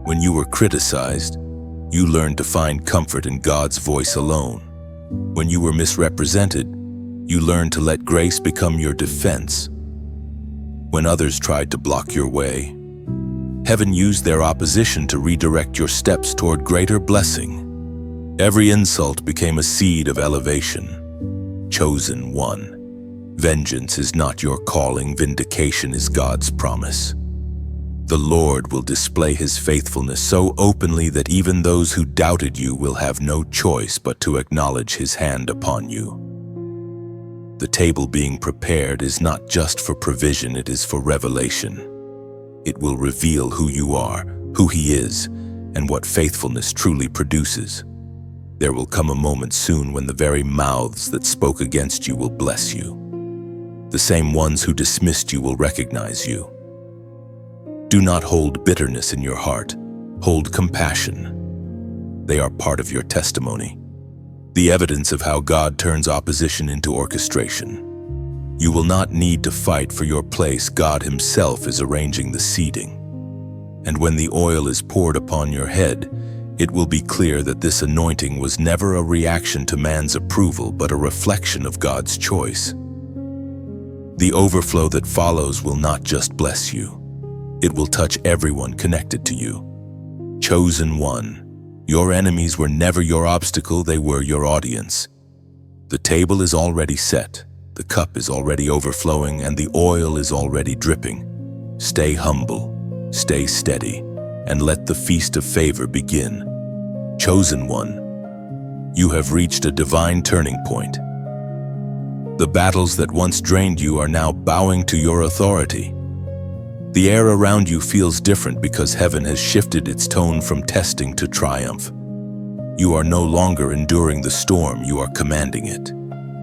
When you were criticized, you learned to find comfort in God's voice alone. When you were misrepresented, you learned to let grace become your defense. When others tried to block your way, heaven used their opposition to redirect your steps toward greater blessing. Every insult became a seed of elevation. Chosen one. Vengeance is not your calling, vindication is God's promise. The Lord will display his faithfulness so openly that even those who doubted you will have no choice but to acknowledge his hand upon you. The table being prepared is not just for provision, it is for revelation. It will reveal who you are, who he is, and what faithfulness truly produces. There will come a moment soon when the very mouths that spoke against you will bless you. The same ones who dismissed you will recognize you. Do not hold bitterness in your heart. Hold compassion. They are part of your testimony, the evidence of how God turns opposition into orchestration. You will not need to fight for your place. God himself is arranging the seating. And when the oil is poured upon your head, it will be clear that this anointing was never a reaction to man's approval, but a reflection of God's choice. The overflow that follows will not just bless you. It will touch everyone connected to you. Chosen one. Your enemies were never your obstacle, they were your audience. The table is already set, the cup is already overflowing, and the oil is already dripping. Stay humble, stay steady, and let the feast of favor begin. Chosen one. You have reached a divine turning point. The battles that once drained you are now bowing to your authority. The air around you feels different because heaven has shifted its tone from testing to triumph. You are no longer enduring the storm, you are commanding it.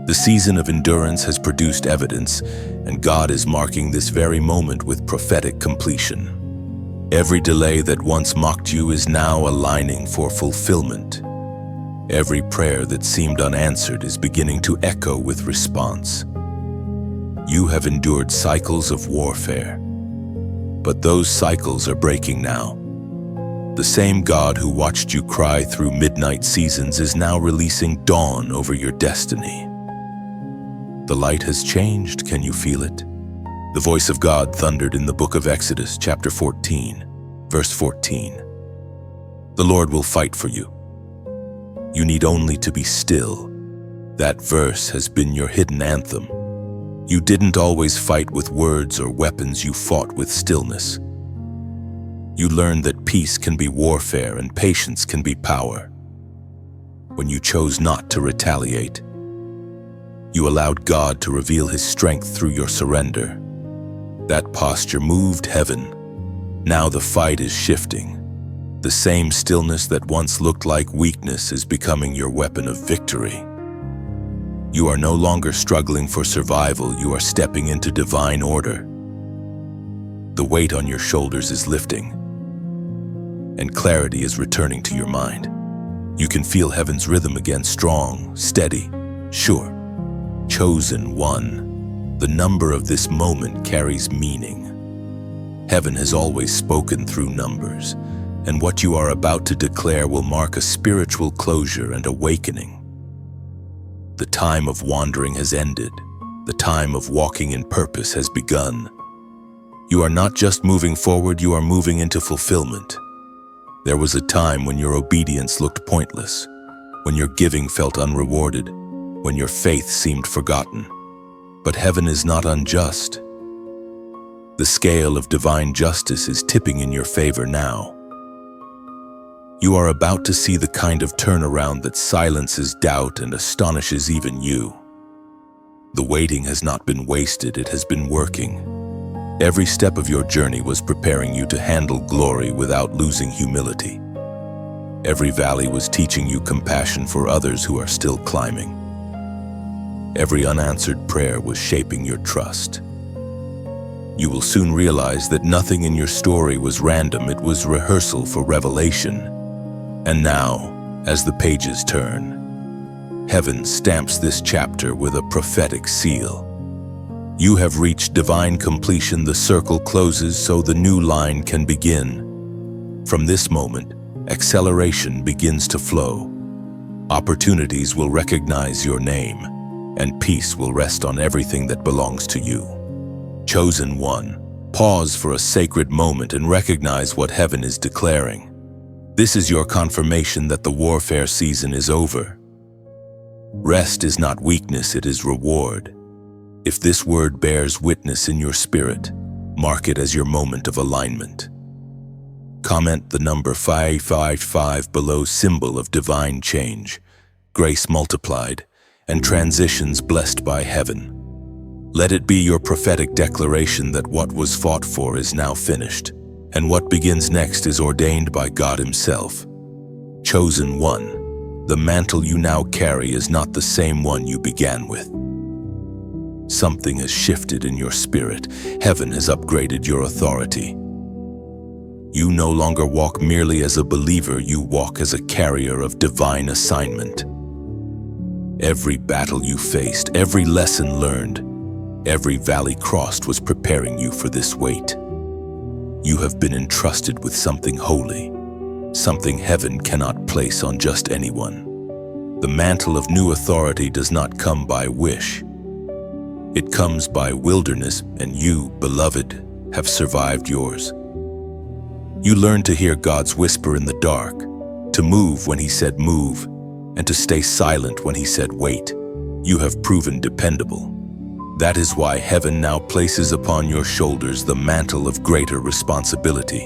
The season of endurance has produced evidence, and God is marking this very moment with prophetic completion. Every delay that once mocked you is now aligning for fulfillment. Every prayer that seemed unanswered is beginning to echo with response. You have endured cycles of warfare, but those cycles are breaking now. The same God who watched you cry through midnight seasons is now releasing dawn over your destiny. The light has changed, can you feel it? The voice of God thundered in the book of Exodus, chapter 14, verse 14. The Lord will fight for you. You need only to be still. That verse has been your hidden anthem. You didn't always fight with words or weapons, you fought with stillness. You learned that peace can be warfare and patience can be power. When you chose not to retaliate, you allowed God to reveal his strength through your surrender. That posture moved heaven. Now the fight is shifting. The same stillness that once looked like weakness is becoming your weapon of victory. You are no longer struggling for survival, you are stepping into divine order. The weight on your shoulders is lifting, and clarity is returning to your mind. You can feel heaven's rhythm again, strong, steady, sure. Chosen one. The number of this moment carries meaning. Heaven has always spoken through numbers, and what you are about to declare will mark a spiritual closure and awakening. The time of wandering has ended. The time of walking in purpose has begun. You are not just moving forward, you are moving into fulfillment. There was a time when your obedience looked pointless, when your giving felt unrewarded, when your faith seemed forgotten. But heaven is not unjust. The scale of divine justice is tipping in your favor now. You are about to see the kind of turnaround that silences doubt and astonishes even you. The waiting has not been wasted, it has been working. Every step of your journey was preparing you to handle glory without losing humility. Every valley was teaching you compassion for others who are still climbing. Every unanswered prayer was shaping your trust. You will soon realize that nothing in your story was random, it was rehearsal for revelation. And now, as the pages turn, heaven stamps this chapter with a prophetic seal. You have reached divine completion, the circle closes so the new line can begin. From this moment, acceleration begins to flow. Opportunities will recognize your name, and peace will rest on everything that belongs to you. Chosen one, pause for a sacred moment and recognize what heaven is declaring. This is your confirmation that the warfare season is over. Rest is not weakness, it is reward. If this word bears witness in your spirit, mark it as your moment of alignment. Comment the number 555 below, symbol of divine change, grace multiplied, and transitions blessed by heaven. Let it be your prophetic declaration that what was fought for is now finished, and what begins next is ordained by God Himself. Chosen one, the mantle you now carry is not the same one you began with. Something has shifted in your spirit. Heaven has upgraded your authority. You no longer walk merely as a believer, you walk as a carrier of divine assignment. Every battle you faced, every lesson learned, every valley crossed was preparing you for this weight. You have been entrusted with something holy, something heaven cannot place on just anyone. The mantle of new authority does not come by wish. It comes by wilderness, and you, beloved, have survived yours. You learned to hear God's whisper in the dark, to move when He said move, and to stay silent when He said wait. You have proven dependable. That is why heaven now places upon your shoulders the mantle of greater responsibility,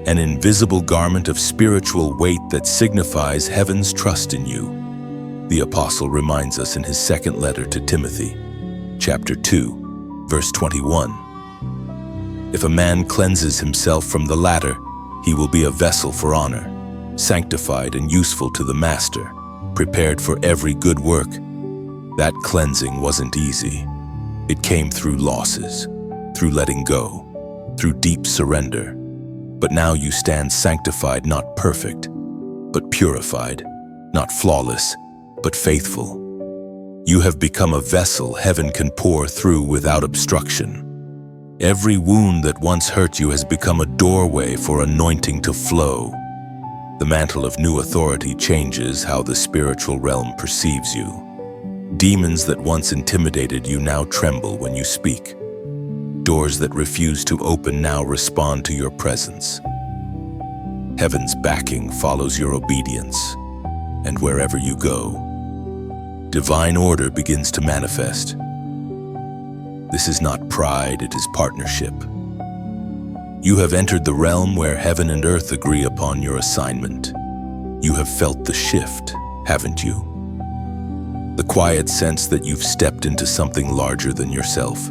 an invisible garment of spiritual weight that signifies heaven's trust in you. The apostle reminds us in his second letter to Timothy, chapter 2, verse 21. If a man cleanses himself from the latter, he will be a vessel for honor, sanctified and useful to the master, prepared for every good work. That cleansing wasn't easy. It came through losses, through letting go, through deep surrender. But now you stand sanctified, not perfect, but purified, not flawless, but faithful. You have become a vessel heaven can pour through without obstruction. Every wound that once hurt you has become a doorway for anointing to flow. The mantle of new authority changes how the spiritual realm perceives you. Demons that once intimidated you now tremble when you speak. Doors that refuse to open now respond to your presence. Heaven's backing follows your obedience, and wherever you go, divine order begins to manifest. This is not pride, it is partnership. You have entered the realm where heaven and earth agree upon your assignment. You have felt the shift, haven't you? The quiet sense that you've stepped into something larger than yourself.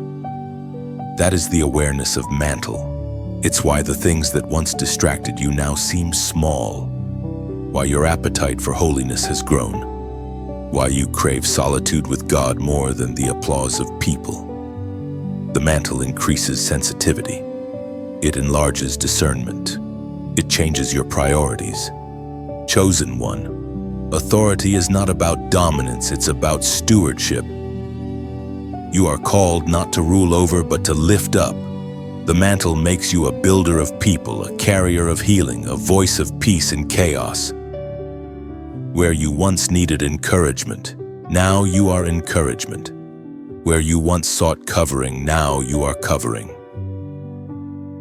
That is the awareness of mantle. It's why the things that once distracted you now seem small, why your appetite for holiness has grown, why you crave solitude with God more than the applause of people. The mantle increases sensitivity. It enlarges discernment. It changes your priorities. Chosen one, authority is not about dominance, it's about stewardship. You are called not to rule over, but to lift up. The mantle makes you a builder of people, a carrier of healing, a voice of peace in chaos. Where you once needed encouragement, now you are encouragement. Where you once sought covering, now you are covering.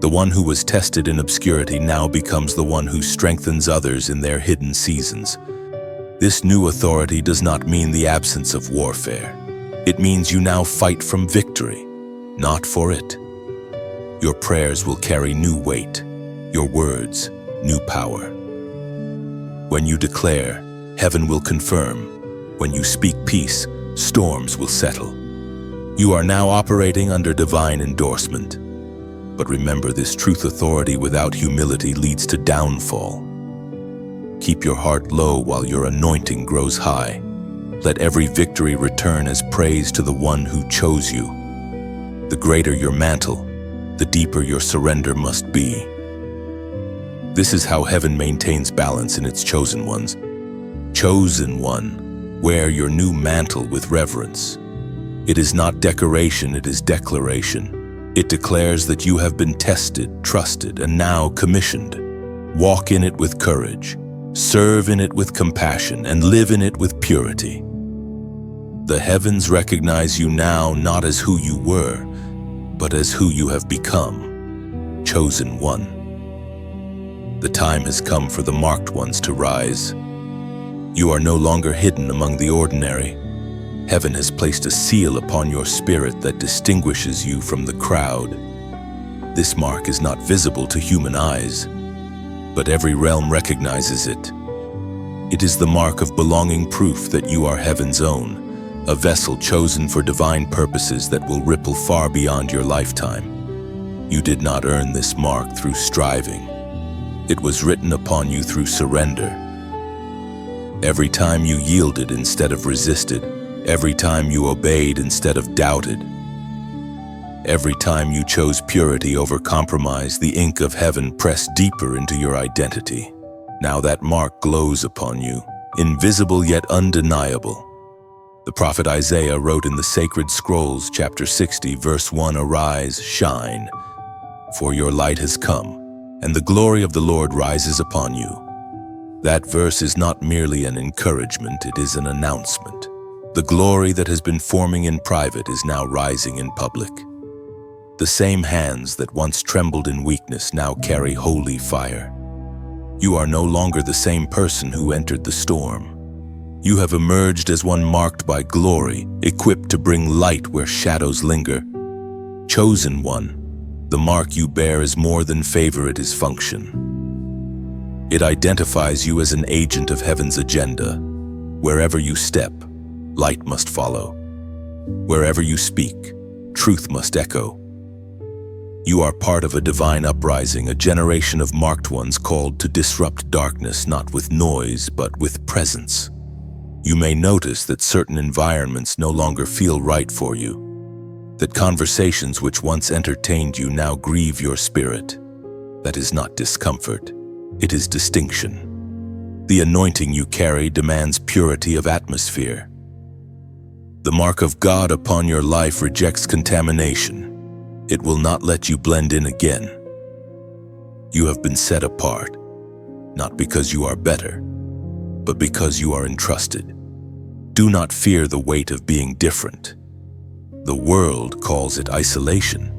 The one who was tested in obscurity now becomes the one who strengthens others in their hidden seasons. This new authority does not mean the absence of warfare. It means you now fight from victory, not for it. Your prayers will carry new weight, your words, new power. When you declare, heaven will confirm. When you speak peace, storms will settle. You are now operating under divine endorsement. But remember, this truth authority without humility leads to downfall. Keep your heart low while your anointing grows high. Let every victory return as praise to the one who chose you. The greater your mantle, the deeper your surrender must be. This is how heaven maintains balance in its chosen ones. Chosen one, wear your new mantle with reverence. It is not decoration, it is declaration. It declares that you have been tested, trusted, and now commissioned. Walk in it with courage, serve in it with compassion, and live in it with purity. The heavens recognize you now not as who you were, but as who you have become. Chosen one. The time has come for the marked ones to rise. You are no longer hidden among the ordinary. Heaven has placed a seal upon your spirit that distinguishes you from the crowd. This mark is not visible to human eyes, but every realm recognizes it. It is the mark of belonging, proof that you are heaven's own, a vessel chosen for divine purposes that will ripple far beyond your lifetime. You did not earn this mark through striving. It was written upon you through surrender. Every time you yielded instead of resisted, every time you obeyed instead of doubted, every time you chose purity over compromise, the ink of heaven pressed deeper into your identity. Now that mark glows upon you, invisible yet undeniable. The prophet Isaiah wrote in the sacred scrolls, chapter 60, verse 1, "Arise, shine, for your light has come, and the glory of the Lord rises upon you." That verse is not merely an encouragement, it is an announcement. The glory that has been forming in private is now rising in public. The same hands that once trembled in weakness now carry holy fire. You are no longer the same person who entered the storm. You have emerged as one marked by glory, equipped to bring light where shadows linger. Chosen one, the mark you bear is more than favor, it is function. It identifies you as an agent of heaven's agenda. Wherever you step, light must follow. Wherever you speak, truth must echo. You are part of a divine uprising, a generation of marked ones called to disrupt darkness, not with noise, but with presence. You may notice that certain environments no longer feel right for you, that conversations which once entertained you now grieve your spirit. That is not discomfort, it is distinction. The anointing you carry demands purity of atmosphere. The mark of God upon your life rejects contamination. It will not let you blend in again. You have been set apart, not because you are better, but because you are entrusted. Do not fear the weight of being different. The world calls it isolation,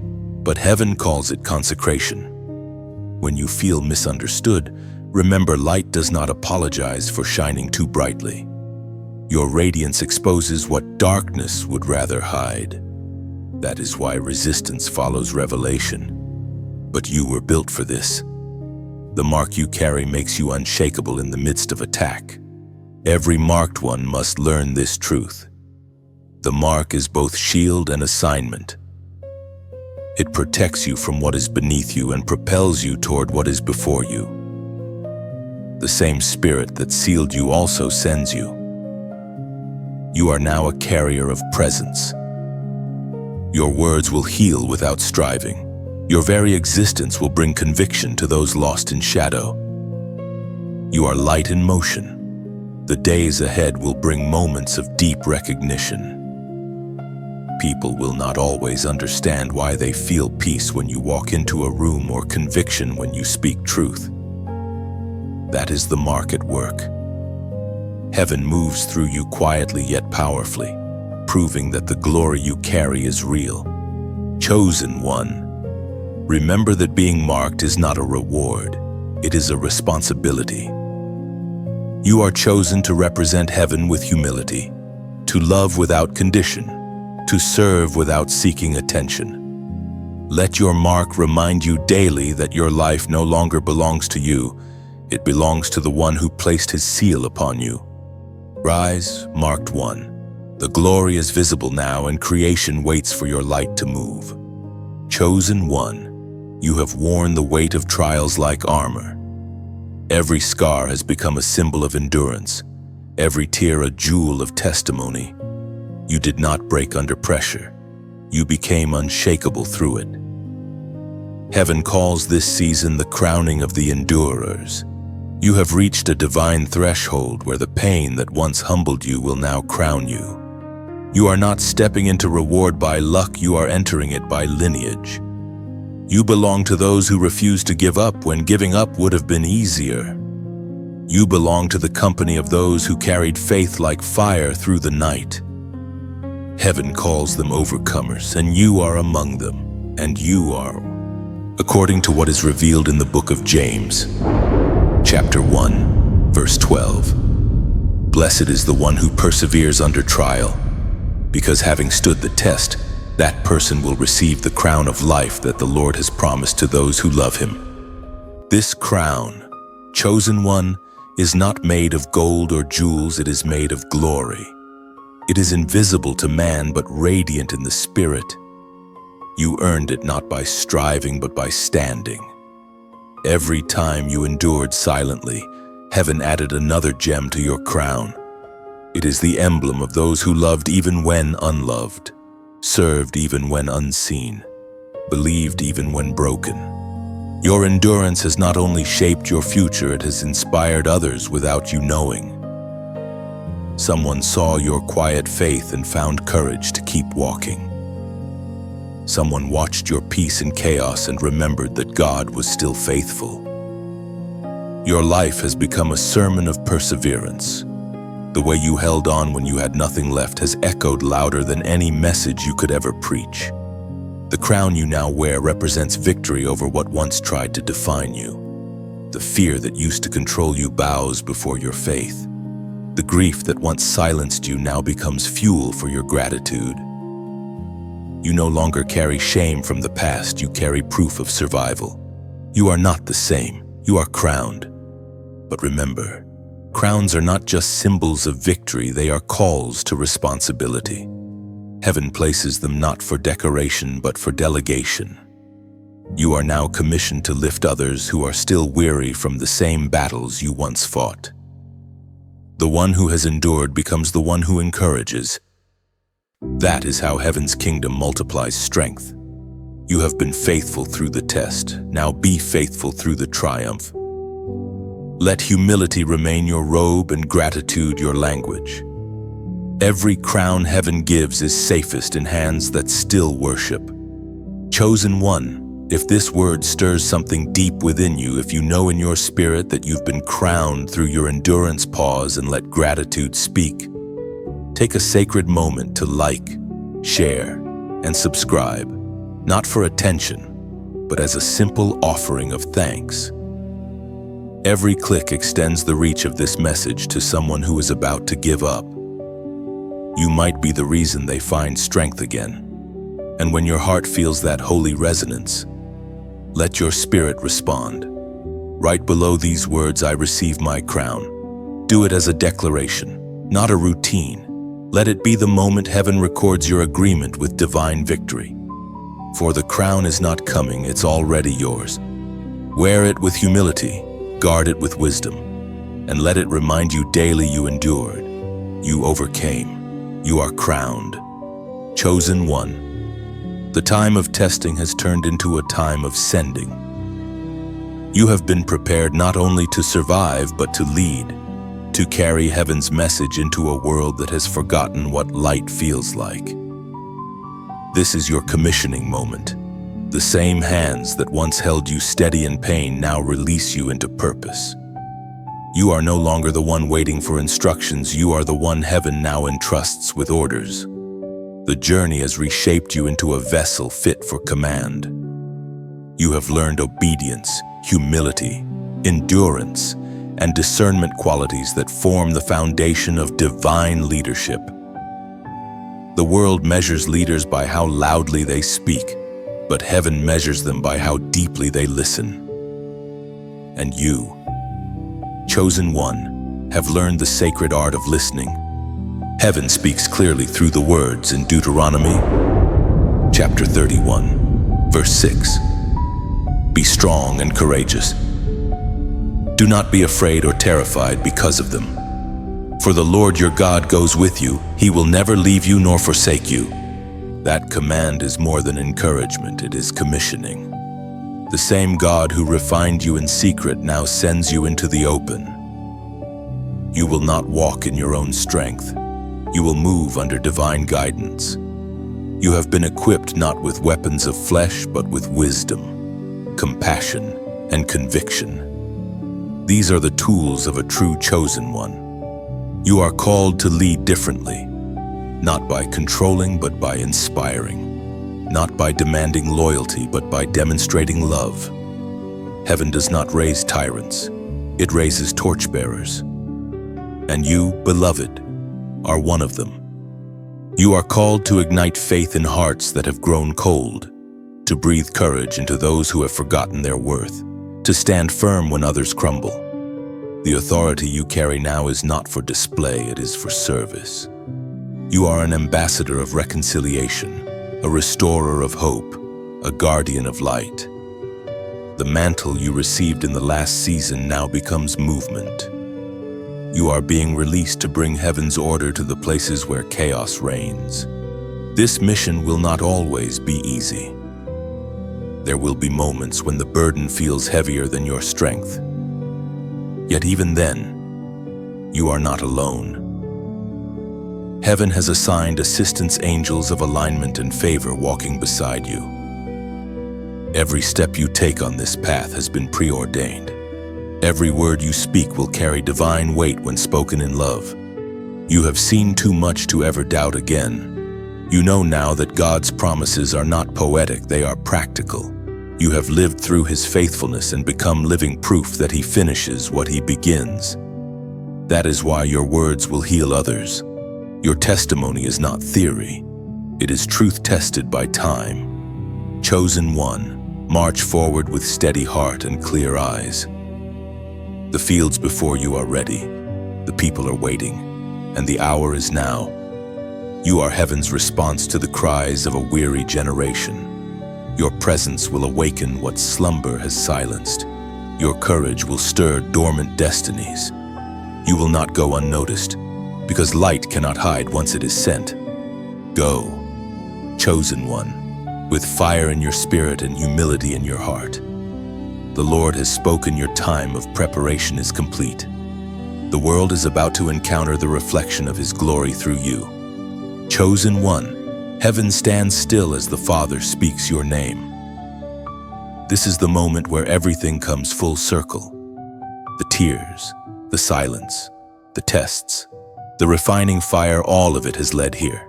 but heaven calls it consecration. When you feel misunderstood, remember light does not apologize for shining too brightly. Your radiance exposes what darkness would rather hide. That is why resistance follows revelation. But you were built for this. The mark you carry makes you unshakable in the midst of attack. Every marked one must learn this truth. The mark is both shield and assignment. It protects you from what is beneath you and propels you toward what is before you. The same spirit that sealed you also sends you. You are now a carrier of presence. Your words will heal without striving. Your very existence will bring conviction to those lost in shadow. You are light in motion. The days ahead will bring moments of deep recognition. People will not always understand why they feel peace when you walk into a room or conviction when you speak truth. That is the mark at work. Heaven moves through you quietly yet powerfully, proving that the glory you carry is real. Chosen one, remember that being marked is not a reward, it is a responsibility. You are chosen to represent heaven with humility, to love without condition, to serve without seeking attention. Let your mark remind you daily that your life no longer belongs to you, it belongs to the one who placed his seal upon you. Rise, marked one. The glory is visible now and creation waits for your light to move. Chosen one, You have worn the weight of trials like armor. Every scar has become a symbol of endurance, every tear a jewel of testimony. You did not break under pressure. You became unshakable through it. Heaven calls this season the crowning of the endurers. You have reached a divine threshold where the pain that once humbled you will now crown you. You are not stepping into reward by luck, you are entering it by lineage. You belong to those who refuse to give up when giving up would have been easier. You belong to the company of those who carried faith like fire through the night. Heaven calls them overcomers, and you are among them, and you are, according to what is revealed in the book of James, chapter 1, verse 12. Blessed is the one who perseveres under trial, because having stood the test, that person will receive the crown of life that the Lord has promised to those who love him. This crown, chosen one, is not made of gold or jewels, it is made of glory. It is invisible to man, but radiant in the spirit. You earned it not by striving, but by standing. Every time you endured silently, heaven added another gem to your crown. It is the emblem of those who loved even when unloved, served even when unseen, believed even when broken. Your endurance has not only shaped your future, it has inspired others without you knowing. Someone saw your quiet faith and found courage to keep walking. Someone watched your peace in chaos and remembered that God was still faithful. Your life has become a sermon of perseverance. The way you held on when you had nothing left has echoed louder than any message you could ever preach. The crown you now wear represents victory over what once tried to define you. The fear that used to control you bows before your faith. The grief that once silenced you now becomes fuel for your gratitude. You no longer carry shame from the past, you carry proof of survival. You are not the same, you are crowned. But remember, crowns are not just symbols of victory, they are calls to responsibility. Heaven places them not for decoration, but for delegation. You are now commissioned to lift others who are still weary from the same battles you once fought. The one who has endured becomes the one who encourages. That is how heaven's kingdom multiplies strength. You have been faithful through the test, now be faithful through the triumph. Let humility remain your robe and gratitude your language. Every crown heaven gives is safest in hands that still worship. Chosen one, if this word stirs something deep within you, if you know in your spirit that you've been crowned through your endurance, pause and let gratitude speak. Take a sacred moment to like, share, and subscribe, not for attention, but as a simple offering of thanks. Every click extends the reach of this message to someone who is about to give up. You might be the reason they find strength again. And when your heart feels that holy resonance, let your spirit respond. Right below these words, I receive my crown. Do it as a declaration, not a routine. Let it be the moment heaven records your agreement with divine victory. For the crown is not coming, it's already yours. Wear it with humility. Guard it with wisdom, and let it remind you daily you endured, you overcame, you are crowned, chosen one. The time of testing has turned into a time of sending. You have been prepared not only to survive, but to lead, to carry heaven's message into a world that has forgotten what light feels like. This is your commissioning moment. The same hands that once held you steady in pain now release you into purpose. You are no longer the one waiting for instructions, you are the one heaven now entrusts with orders. The journey has reshaped you into a vessel fit for command. You have learned obedience, humility, endurance, and discernment, qualities that form the foundation of divine leadership. The world measures leaders by how loudly they speak, but heaven measures them by how deeply they listen. And you, chosen one, have learned the sacred art of listening. Heaven speaks clearly through the words in Deuteronomy, chapter 31, verse 6. Be strong and courageous. Do not be afraid or terrified because of them. For the Lord your God goes with you. He will never leave you nor forsake you. That command is more than encouragement, it is commissioning. The same God who refined you in secret now sends you into the open. You will not walk in your own strength. You will move under divine guidance. You have been equipped not with weapons of flesh, but with wisdom, compassion, and conviction. These are the tools of a true chosen one. You are called to lead differently, not by controlling, but by inspiring, not by demanding loyalty, but by demonstrating love. Heaven does not raise tyrants, it raises torchbearers. And you, beloved, are one of them. You are called to ignite faith in hearts that have grown cold, to breathe courage into those who have forgotten their worth, to stand firm when others crumble. The authority you carry now is not for display, it is for service. You are an ambassador of reconciliation, a restorer of hope, a guardian of light. The mantle you received in the last season now becomes movement. You are being released to bring heaven's order to the places where chaos reigns. This mission will not always be easy. There will be moments when the burden feels heavier than your strength. Yet even then, you are not alone. Heaven has assigned assistance angels of alignment and favor walking beside you. Every step you take on this path has been preordained. Every word you speak will carry divine weight when spoken in love. You have seen too much to ever doubt again. You know now that God's promises are not poetic, they are practical. You have lived through His faithfulness and become living proof that He finishes what He begins. That is why your words will heal others. Your testimony is not theory. It is truth tested by time. Chosen one, march forward with steady heart and clear eyes. The fields before you are ready. The people are waiting, and the hour is now. You are heaven's response to the cries of a weary generation. Your presence will awaken what slumber has silenced. Your courage will stir dormant destinies. You will not go unnoticed, because light cannot hide once it is sent. Go, chosen one, with fire in your spirit and humility in your heart. The Lord has spoken, your time of preparation is complete. The world is about to encounter the reflection of His glory through you. Chosen one, heaven stands still as the Father speaks your name. This is the moment where everything comes full circle. The tears, the silence, the tests, the refining fire, all of it has led here.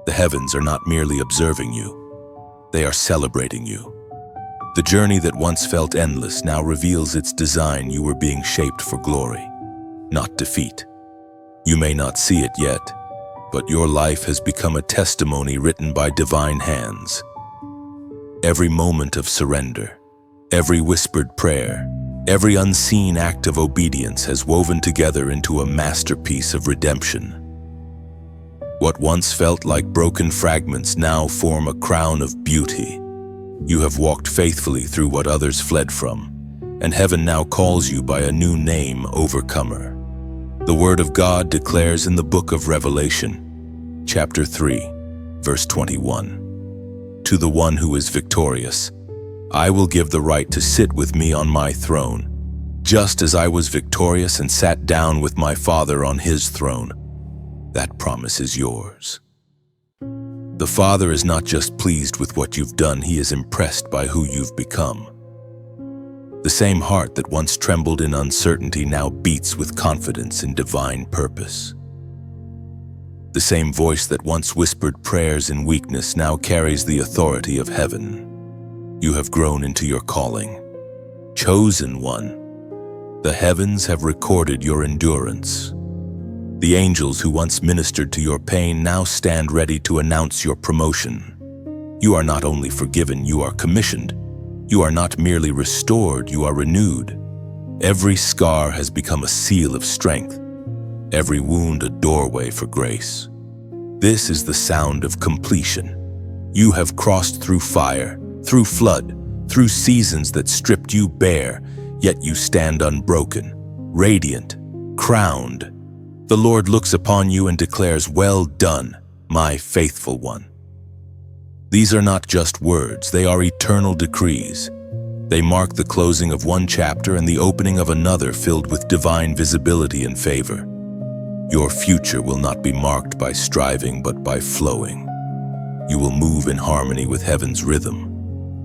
The heavens are not merely observing you, they are celebrating you. The journey that once felt endless now reveals its design. You were being shaped for glory, not defeat. You may not see it yet, but your life has become a testimony written by divine hands. Every moment of surrender, every whispered prayer, every unseen act of obedience has woven together into a masterpiece of redemption. What once felt like broken fragments now form a crown of beauty. You have walked faithfully through what others fled from, and heaven now calls you by a new name, Overcomer. The Word of God declares in the book of Revelation, chapter 3, verse 21, "To the one who is victorious, I will give the right to sit with me on my throne, just as I was victorious and sat down with my Father on His throne." That promise is yours. The Father is not just pleased with what you've done, He is impressed by who you've become. The same heart that once trembled in uncertainty now beats with confidence in divine purpose. The same voice that once whispered prayers in weakness now carries the authority of heaven. You have grown into your calling. Chosen one, the heavens have recorded your endurance. The angels who once ministered to your pain now stand ready to announce your promotion. You are not only forgiven, you are commissioned. You are not merely restored, you are renewed. Every scar has become a seal of strength, every wound a doorway for grace. This is the sound of completion. You have crossed through fire, through flood, through seasons that stripped you bare, yet you stand unbroken, radiant, crowned. The Lord looks upon you and declares, "Well done, my faithful one." These are not just words, they are eternal decrees. They mark the closing of one chapter and the opening of another filled with divine visibility and favor. Your future will not be marked by striving, but by flowing. You will move in harmony with heaven's rhythm,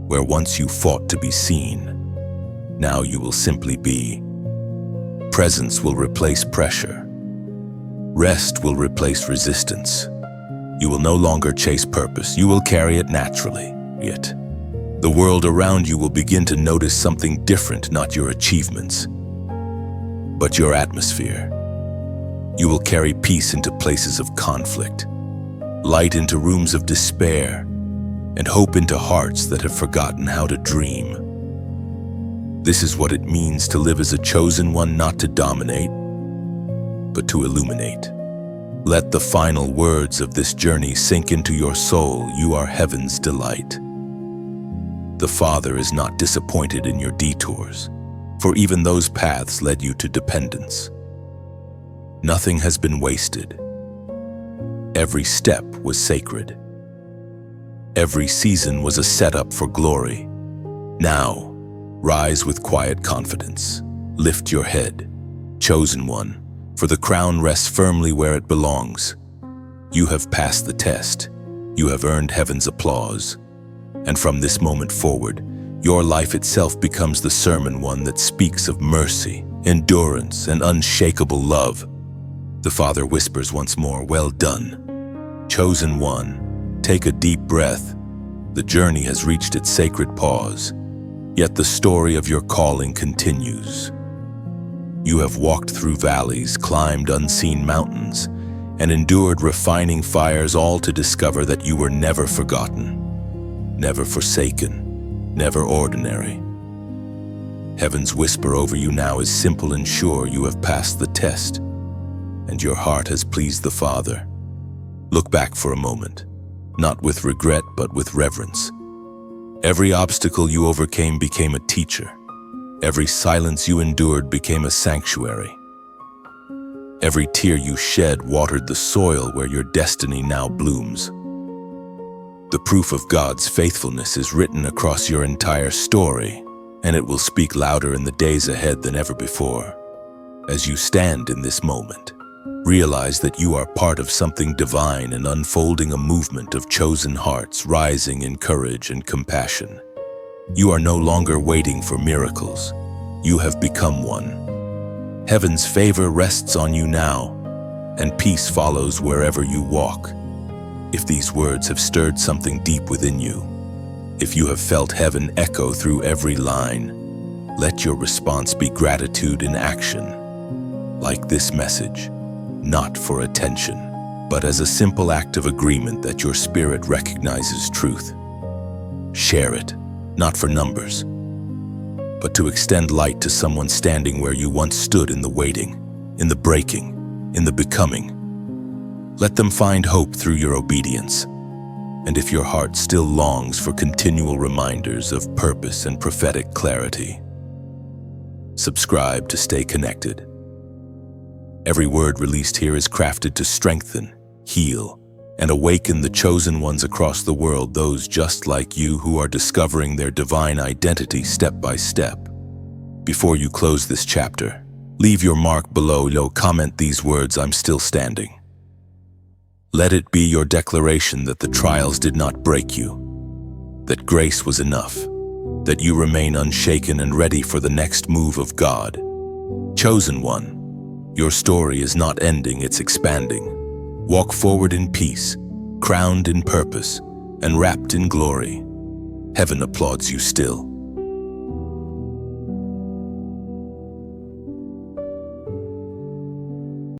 where once you fought to be seen, now you will simply be. Presence will replace pressure. Rest will replace resistance. You will no longer chase purpose, you will carry it naturally. Yet, the world around you will begin to notice something different, not your achievements, but your atmosphere. You will carry peace into places of conflict, light into rooms of despair, and hope into hearts that have forgotten how to dream. This is what it means to live as a chosen one, not to dominate, but to illuminate. Let the final words of this journey sink into your soul. You are heaven's delight. The Father is not disappointed in your detours, for even those paths led you to dependence. Nothing has been wasted. Every step was sacred. Every season was a setup for glory. Now, rise with quiet confidence. Lift your head, chosen one, for the crown rests firmly where it belongs. You have passed the test. You have earned heaven's applause. And from this moment forward, your life itself becomes the sermon, one that speaks of mercy, endurance, and unshakable love. The Father whispers once more, "Well done, chosen one." Take a deep breath. The journey has reached its sacred pause, yet the story of your calling continues. You have walked through valleys, climbed unseen mountains, and endured refining fires, all to discover that you were never forgotten, never forsaken, never ordinary. Heaven's whisper over you now is simple and sure. You have passed the test, and your heart has pleased the Father. Look back for a moment, not with regret, but with reverence. Every obstacle you overcame became a teacher. Every silence you endured became a sanctuary. Every tear you shed watered the soil where your destiny now blooms. The proof of God's faithfulness is written across your entire story, and it will speak louder in the days ahead than ever before. As you stand in this moment, realize that you are part of something divine and unfolding, a movement of chosen hearts rising in courage and compassion. You are no longer waiting for miracles. You have become one. Heaven's favor rests on you now, and peace follows wherever you walk. If these words have stirred something deep within you, if you have felt heaven echo through every line, let your response be gratitude in action. Like this message, not for attention, but as a simple act of agreement that your spirit recognizes truth. Share it, not for numbers, but to extend light to someone standing where you once stood, in the waiting, in the breaking, in the becoming. Let them find hope through your obedience. And if your heart still longs for continual reminders of purpose and prophetic clarity, subscribe to stay connected. Every word released here is crafted to strengthen, heal, and awaken the chosen ones across the world, those just like you who are discovering their divine identity step by step. Before you close this chapter, leave your mark below. Comment these words: "I'm still standing." Let it be your declaration that the trials did not break you, that grace was enough, that you remain unshaken and ready for the next move of God. Chosen one, your story is not ending, it's expanding. Walk forward in peace, crowned in purpose, and wrapped in glory. Heaven applauds you still.